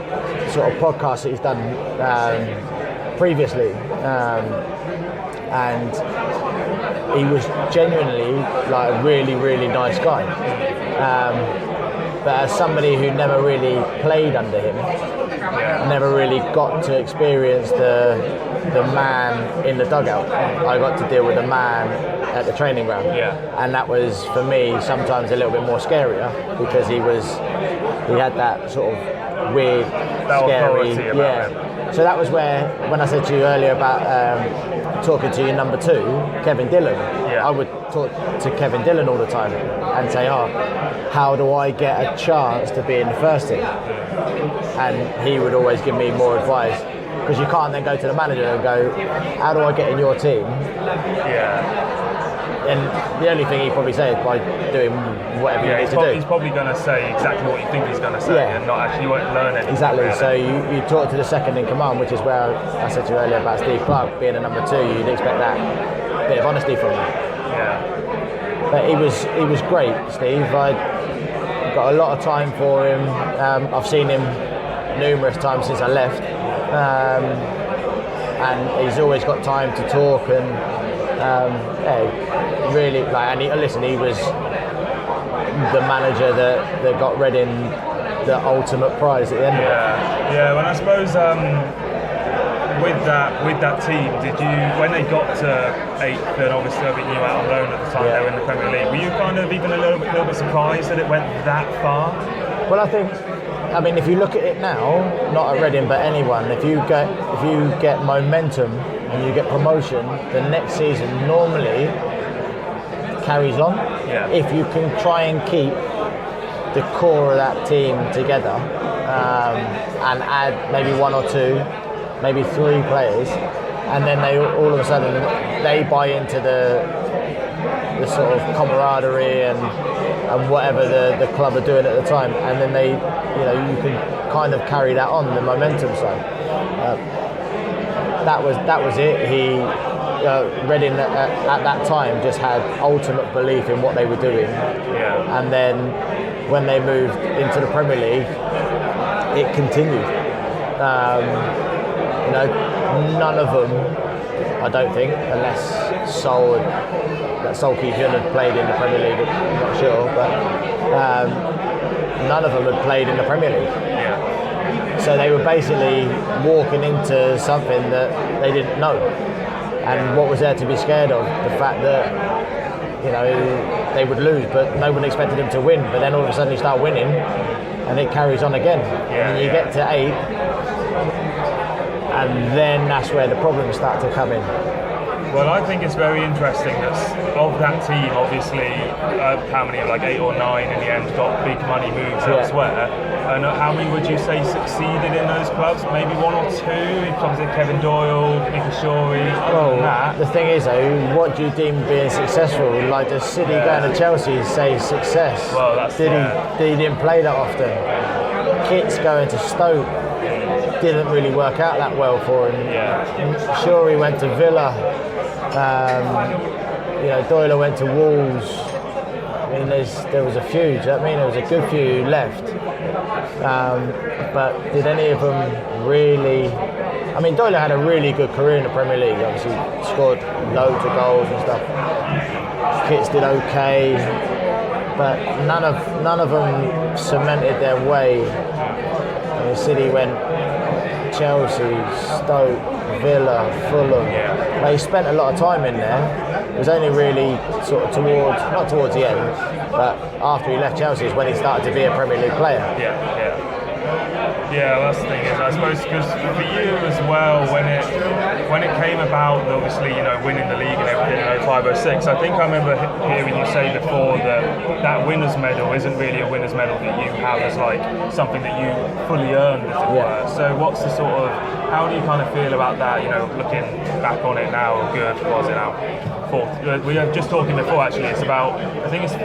sort of podcasts that he's done previously. And he was genuinely like a really, really nice guy. But as somebody who never really played under him, never really got to experience the man in the dugout. I got to deal with the man at the training ground. And that was, for me, sometimes a little bit more scarier because he had that sort of weird, scary, So that was where, when I said to you earlier about talking to your number 2, Kevin Dillon, I would talk to Kevin Dillon all the time and say, how do I get a chance to be in the first team? And he would always give me more advice, because you can't then go to the manager and go, how do I get in your team? And the only thing he'd probably say is by doing whatever you need to do. He's probably going to say exactly what you think he's going to say and not actually won't learn anything. Exactly. Really. So you talk to the second in command, which is where I said to you earlier about Steve Clarke being a number 2. You'd expect that bit of honesty from him. But he was great, Steve. I got a lot of time for him. I've seen him numerous times since I left, and he's always got time to talk and. Really, like, and he was the manager that got Reading the ultimate prize at the end of it. Yeah, well, I suppose with that team, did you, when they got to 8th, and obviously I think you were out on loan at the time they were in the Premier League, were you kind of even a little bit surprised that it went that far? Well, I mean, if you look at it now, not at Reading, but anyone, if you get momentum and you get promotion, the next season normally carries on. If you can try and keep the core of that team together and add maybe 1 or 2, maybe 3 players, and then they all of a sudden they buy into the sort of camaraderie and whatever the club are doing at the time, and then they, you can kind of carry that on the momentum side. That was it. Reading at that time just had ultimate belief in what they were doing, and then when they moved into the Premier League, it continued. None of them, I don't think, unless Sol Ki-hyun had played in the Premier League, I'm not sure, but none of them had played in the Premier League. So they were basically walking into something that they didn't know. And what was there to be scared of? The fact that, they would lose, but no one expected them to win. But then all of a sudden you start winning, and it carries on again. And you get to 8, and then that's where the problems start to come in. Well, I think it's very interesting that of that team, obviously, how many, like 8 or 9 in the end, got big money moves elsewhere. And how many would you say succeeded in those clubs? Maybe 1 or 2? It comes in Kevin Doyle, Nicky Shorey, the thing is though, what do you deem being successful? Like, does City going to Chelsea say success? Well, that's he didn't play that often. Kit's going to Stoke didn't really work out that well for him. Shorey went to Villa. Doyle went to Wolves. I mean, there was a few. Do you know what I mean? There was a good few left. But did any of them really? I mean, Doyle had a really good career in the Premier League. Obviously, scored loads of goals and stuff. Kits did okay, but none of them cemented their way. City went Chelsea, Stoke, Villa, Fulham. Yeah. Like, he spent a lot of time in there. It was only really sort of not towards the end, but after he left Chelsea is when he started to be a Premier League player. Yeah, that's the thing is, I suppose, because for you as well, when it came about, obviously, winning the league and everything in 05-06, I think I remember hearing you say before that winner's medal isn't really a winner's medal that you have as like something that you fully earned, as it were. So what's the sort of, how do you kind of feel about that, looking back on it now, good, was it now? We were just talking before, actually, it's about, I think it's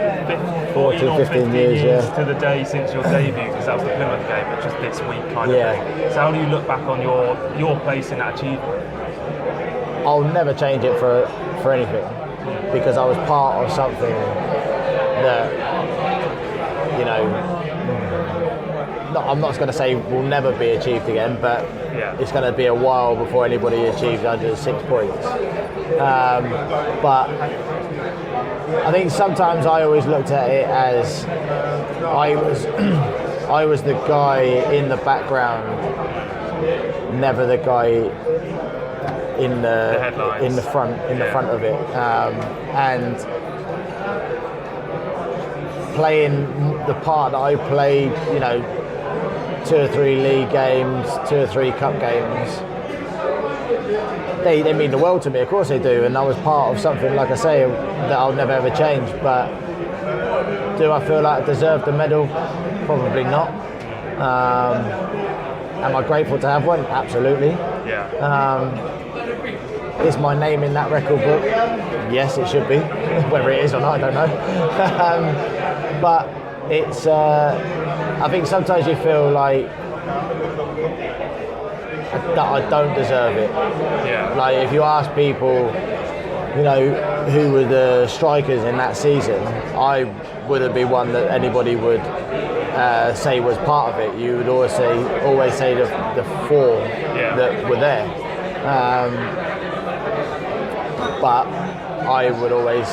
14 or 15 years to the day since your debut, because that was the Plymouth game, which is this week kind of thing. So how do you look back on your place in that achievement? I'll never change it for anything, because I was part of something that, I'm not going to say will never be achieved again, but it's going to be a while before anybody achieves 106 points. But I think sometimes I always looked at it as I was the guy in the background, never the guy in the front of it, and playing the part that I played, 2 or 3 league games, 2 or 3 cup games, they mean the world to me, of course they do, and I was part of something, like I say, that I'll never ever change. But do I feel like I deserve the medal? Probably not. Am I grateful to have one? Absolutely. Is my name in that record book? Yes, it should be. Whether it is or not, I don't know. But it's, I think sometimes you feel like that I don't deserve it. Like, if you ask people, who were the strikers in that season, I wouldn't be one that anybody would say was part of it. You would always say the 4 that were there. But I would always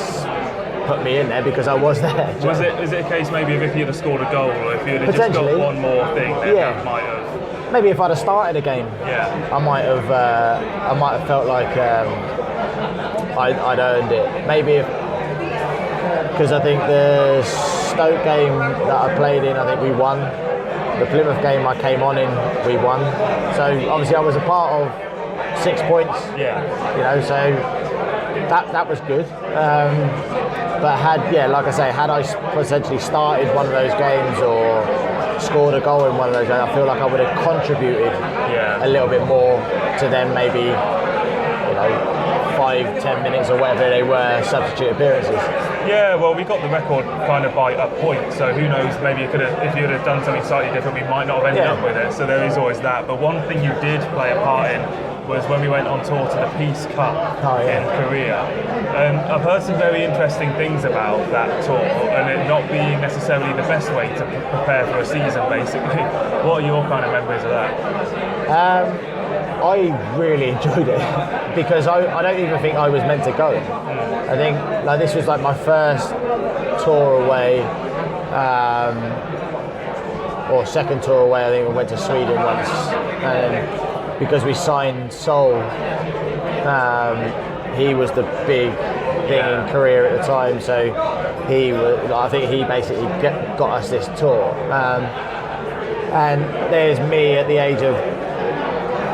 put me in there because I was there. Is it a case maybe of if you'd have scored a goal, or if you'd have just got one more thing, then that might have... Maybe if I'd have started a game, I might have felt like I'd earned it. Maybe because I think the Stoke game that I played in, I think we won. The Plymouth game I came on in, we won. So obviously I was a part of 6 points. So that was good. But like I say, had I potentially started one of those games or scored a goal in one of those games, I feel like I would have contributed a little bit more to them, maybe 5-10 minutes or whatever they were substitute appearances. Yeah, well, we got the record kind of by a point, so who knows, maybe if you'd have done something slightly different, we might not have ended up with it, so there is always that. But one thing you did play a part in was when we went on tour to the Peace Cup in Korea. I've heard some very interesting things about that tour, and it not being necessarily the best way to prepare for a season, basically. What are your kind of memories of that? I really enjoyed it because I don't even think I was meant to go. I think this was like my first tour away, or second tour away. I think we went to Sweden once, and because we signed Sol, he was the big thing in Korea at the time, so I think he basically got us this tour. And there's me at the age of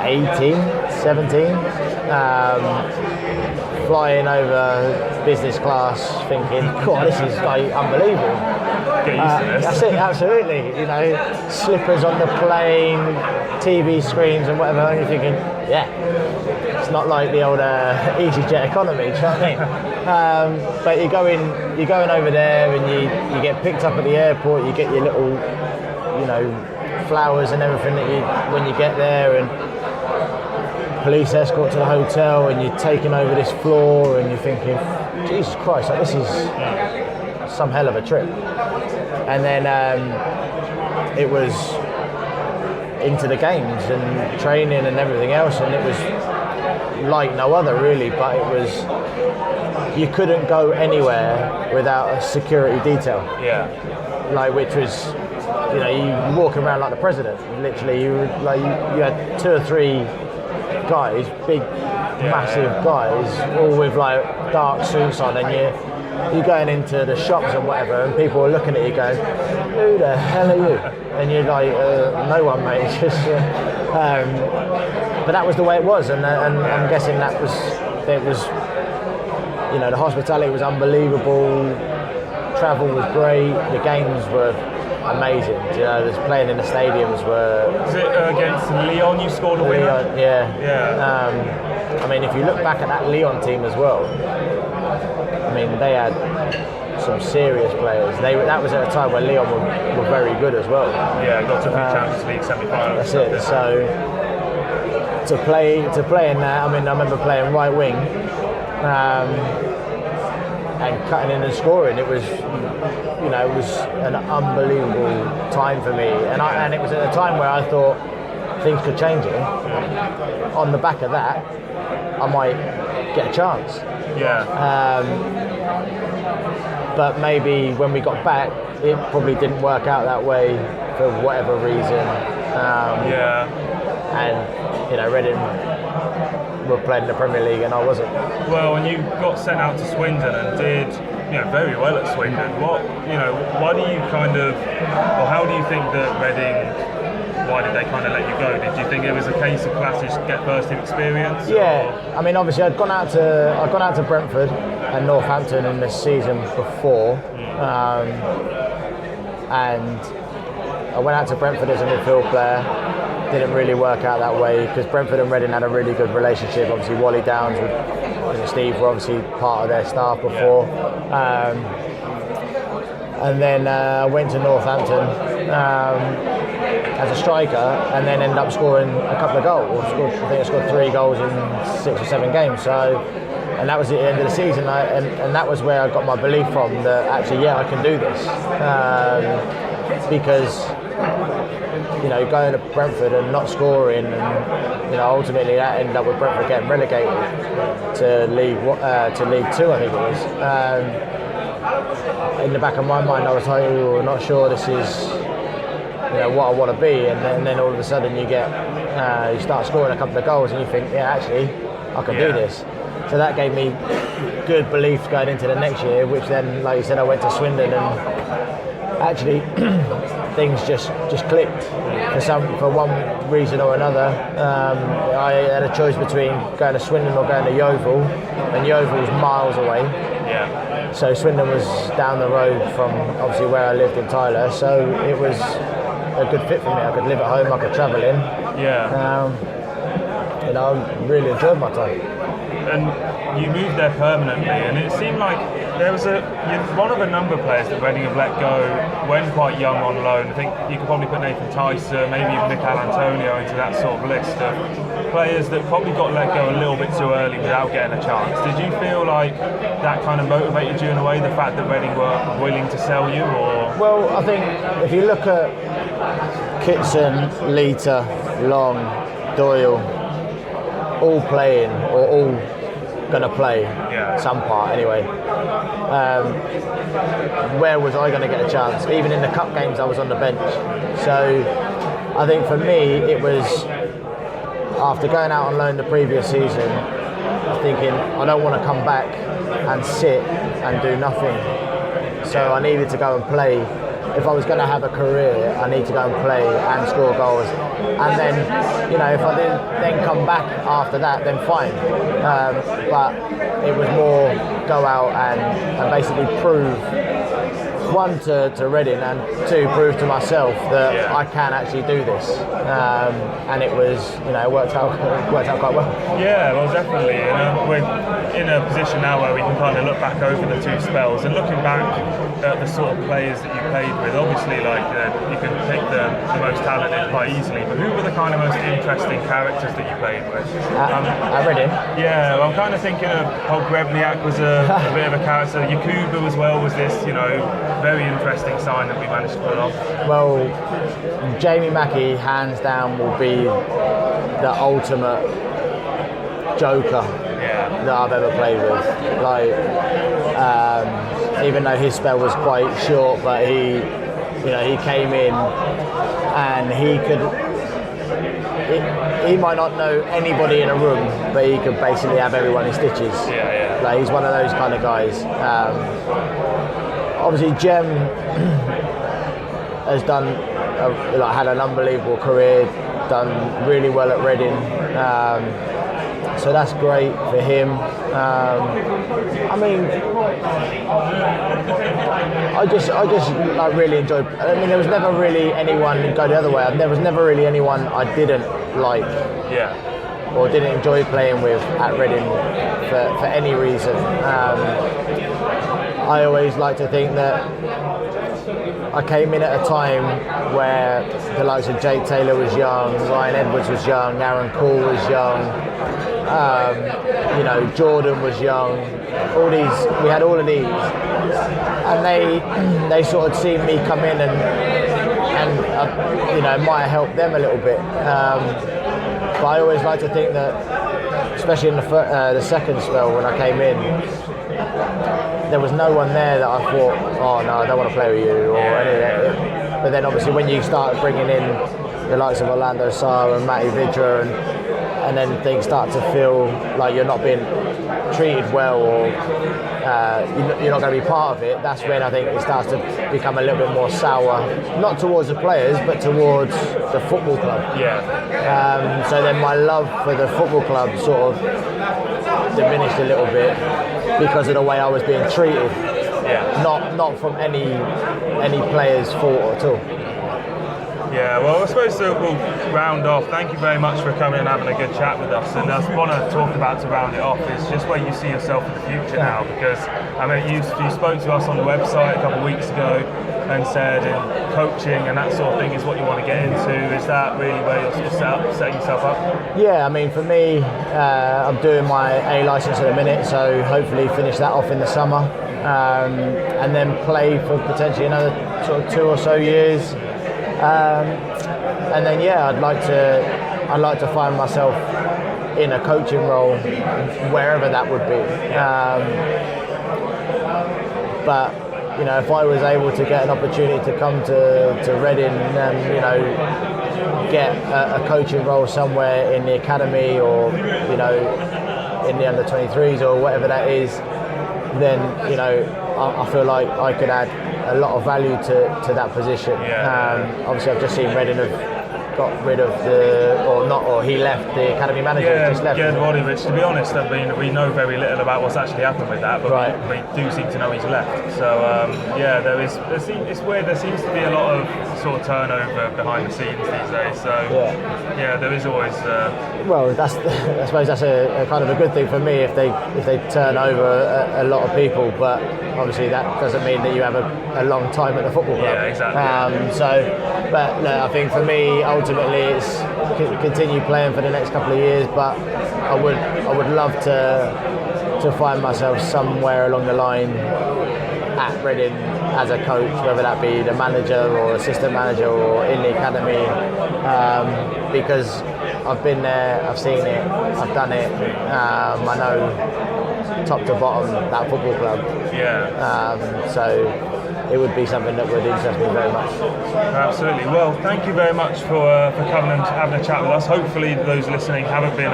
18, 17, flying over business class thinking, God, this is like unbelievable. Get used to this. That's it, absolutely. Slippers on the plane, TV screens and whatever, and you're thinking, it's not like the old EasyJet economy, do you know what I mean? But you're going over there and you get picked up at the airport, you get your little, flowers and everything when you get there, and police escort to the hotel, and you're taking over this floor, and you're thinking, Jesus Christ, this is some hell of a trip. And then it was into the games and training and everything else, and it was like no other really, but it was, you couldn't go anywhere without a security detail. Which was you walk around like the president. Literally, you had 2 or 3 guys, big, massive guys, all with like dark suits on, and you're going into the shops and whatever, and people are looking at you going, "Who the hell are you?" And you're like, "No one, mate." It's just, but that was the way it was, and I'm guessing it was. The hospitality was unbelievable. Travel was great. The games were amazing. Just playing in the stadiums were. Was it against Lyon you scored a winner? Lyon, yeah. I mean, if you look back at that Lyon team as well, I mean, they had some serious players. That was at a time when Lyon were very good as well. Yeah, got to the Champions League semi-finals. That's it. So to play in that, I mean, I remember playing right wing. And cutting in and scoring, it was an unbelievable time for me, and it was at a time where I thought things could change it. On the back of that, I might get a chance. Yeah. But maybe when we got back, it probably didn't work out that way for whatever reason. And Reading were playing in the Premier League and I wasn't. Well, and you got sent out to Swindon and did very well at Swindon. Why do you how do you think that Reading, why did they kind of let you go? Did you think it was a case of classes get first team experience? Yeah, I mean, obviously I'd gone out to Brentford and Northampton in the season before, and I went out to Brentford as a midfield player. Didn't really work out that way because Brentford and Reading had a really good relationship. Obviously, Wally Downs and Steve were obviously part of their staff before. And then I went to Northampton as a striker and then ended up scoring a couple of goals. I think I scored 3 goals in 6 or 7 games. And that was at the end of the season. And that was where I got my belief from that actually, I can do this. Because going to Brentford and not scoring, and ultimately that ended up with Brentford getting relegated to League 2, I think it was. In the back of my mind, I was like, not sure this is what I want to be, and then all of a sudden you start scoring a couple of goals, and you think, actually, I can do this. So that gave me good belief going into the next year, which then, like you said, I went to Swindon and actually things just clicked for one reason or another. I had a choice between going to Swindon or going to Yeovil, and Yeovil was miles away. Yeah. So Swindon was down the road from obviously where I lived in Tilehurst, so it was a good fit for me. I could live at home, I could travel in. Yeah. I really enjoyed my time. And you moved there permanently, and it seemed like there was you're one of a number of players that Reading have let go when quite young on loan. I think you could probably put Nathan Tyson, maybe even Mikel Antonio into that sort of list of players that probably got let go a little bit too early without getting a chance. Did you feel like that kind of motivated you in a way, the fact that Reading were willing to sell you? Or? Well, I think if you look at Kitson, Lita, Long, Doyle, all playing or all going to play some part anyway. Where was I going to get a chance? Even in the cup games I was on the bench. So I think for me it was, after going out on loan the previous season, thinking I don't want to come back and sit and do nothing. So I needed to go and play. If I was going to have a career, I need to go and play and score goals. And then, if I didn't then come back after that, then fine. But it was more go out and basically prove, one, to Reading, and 2, prove to myself that I can actually do this. And it was, it worked out quite well. Yeah, well, definitely. We're in a position now where we can kind of look back over the 2 spells, and looking back at the sort of players that you played with, obviously, you can pick the most talented quite easily, but who were the kind of most interesting characters that you played with? At Reading? Yeah, well, I'm kind of thinking of Pogrebniak was a bit of a character. Yakubu as well was this, very interesting sign that we managed to pull off. Well, Jamie Mackie, hands down, will be the ultimate joker that I've ever played with. Even though his spell was quite short, but he he came in and he might not know anybody in a room, but he could basically have everyone in stitches. Yeah. Like, he's one of those kind of guys. Obviously, Jem has had an unbelievable career, done really well at Reading. So that's great for him. I just really enjoyed. There was never really anyone go the other way. There was never really anyone I didn't like, or didn't enjoy playing with at Reading for any reason. I always like to think that I came in at a time where the likes of Jake Taylor was young, Ryan Edwards was young, Aaron Cole was young, Jordan was young. We had all of these, and they sort of seen me come in and it might have helped them a little bit. But I always like to think that, especially in the second spell when I came in, there was no one there that I thought, oh no, I don't want to play with you, or anything. But then obviously when you start bringing in the likes of Orlando Sarr and Matty Vidra, and then things start to feel like you're not being treated well, or you're not going to be part of it, that's when I think it starts to become a little bit more sour, not towards the players, but towards the football club. So then my love for the football club sort of diminished a little bit because of the way I was being treated. Not from any player's fault at all. Yeah, well, I suppose we'll round off. Thank you very much for coming and having a good chat with us. And I want to talk about, to round it off, is just where you see yourself in the future now. Because you spoke to us on the website a couple of weeks ago and said coaching and that sort of thing is what you want to get into. Is that really where you're sort of setting yourself up? Yeah, for me, I'm doing my A licence at the minute, so hopefully finish that off in the summer, and then play for potentially another sort of 2 or so years. And then I'd like to find myself in a coaching role wherever that would be. But if I was able to get an opportunity to come to Reading and get a coaching role somewhere in the academy, or in the under 23s or whatever that is, then I feel like I could add a lot of value to that position. Obviously, I've just seen Reading have got rid of he left the academy manager. Just left. Roddy, which, to be honest, we know very little about what's actually happened with that, but we do seem to know he's left. So it's weird. There seems to be a lot of sort of turnover behind the scenes these days. So there is always. Well, I suppose that's a kind of a good thing for me if they turn over a lot of people, but obviously that doesn't mean that you have a long time at the football club. Yeah, exactly. I think for me, ultimately, it's continue playing for the next couple of years. But I would love to find myself somewhere along the line at Reading as a coach, whether that be the manager or assistant manager or in the academy, because I've been there, I've seen it, I've done it. I know top to bottom that football club. So it would be something that would interest me very much. Absolutely. Well, thank you very much for coming and having a chat with us. Hopefully those listening haven't been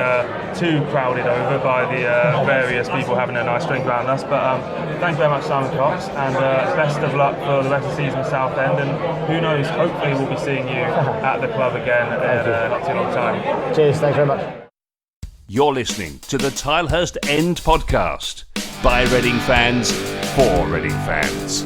too crowded over by the various people having a nice drink around us. But thank you very much, Simon Cox, and best of luck for the rest of the season with Southend. And who knows, hopefully we'll be seeing you at the club again in not too long time. Cheers, thanks very much. You're listening to the Tilehurst End Podcast by Reading fans for Reading fans.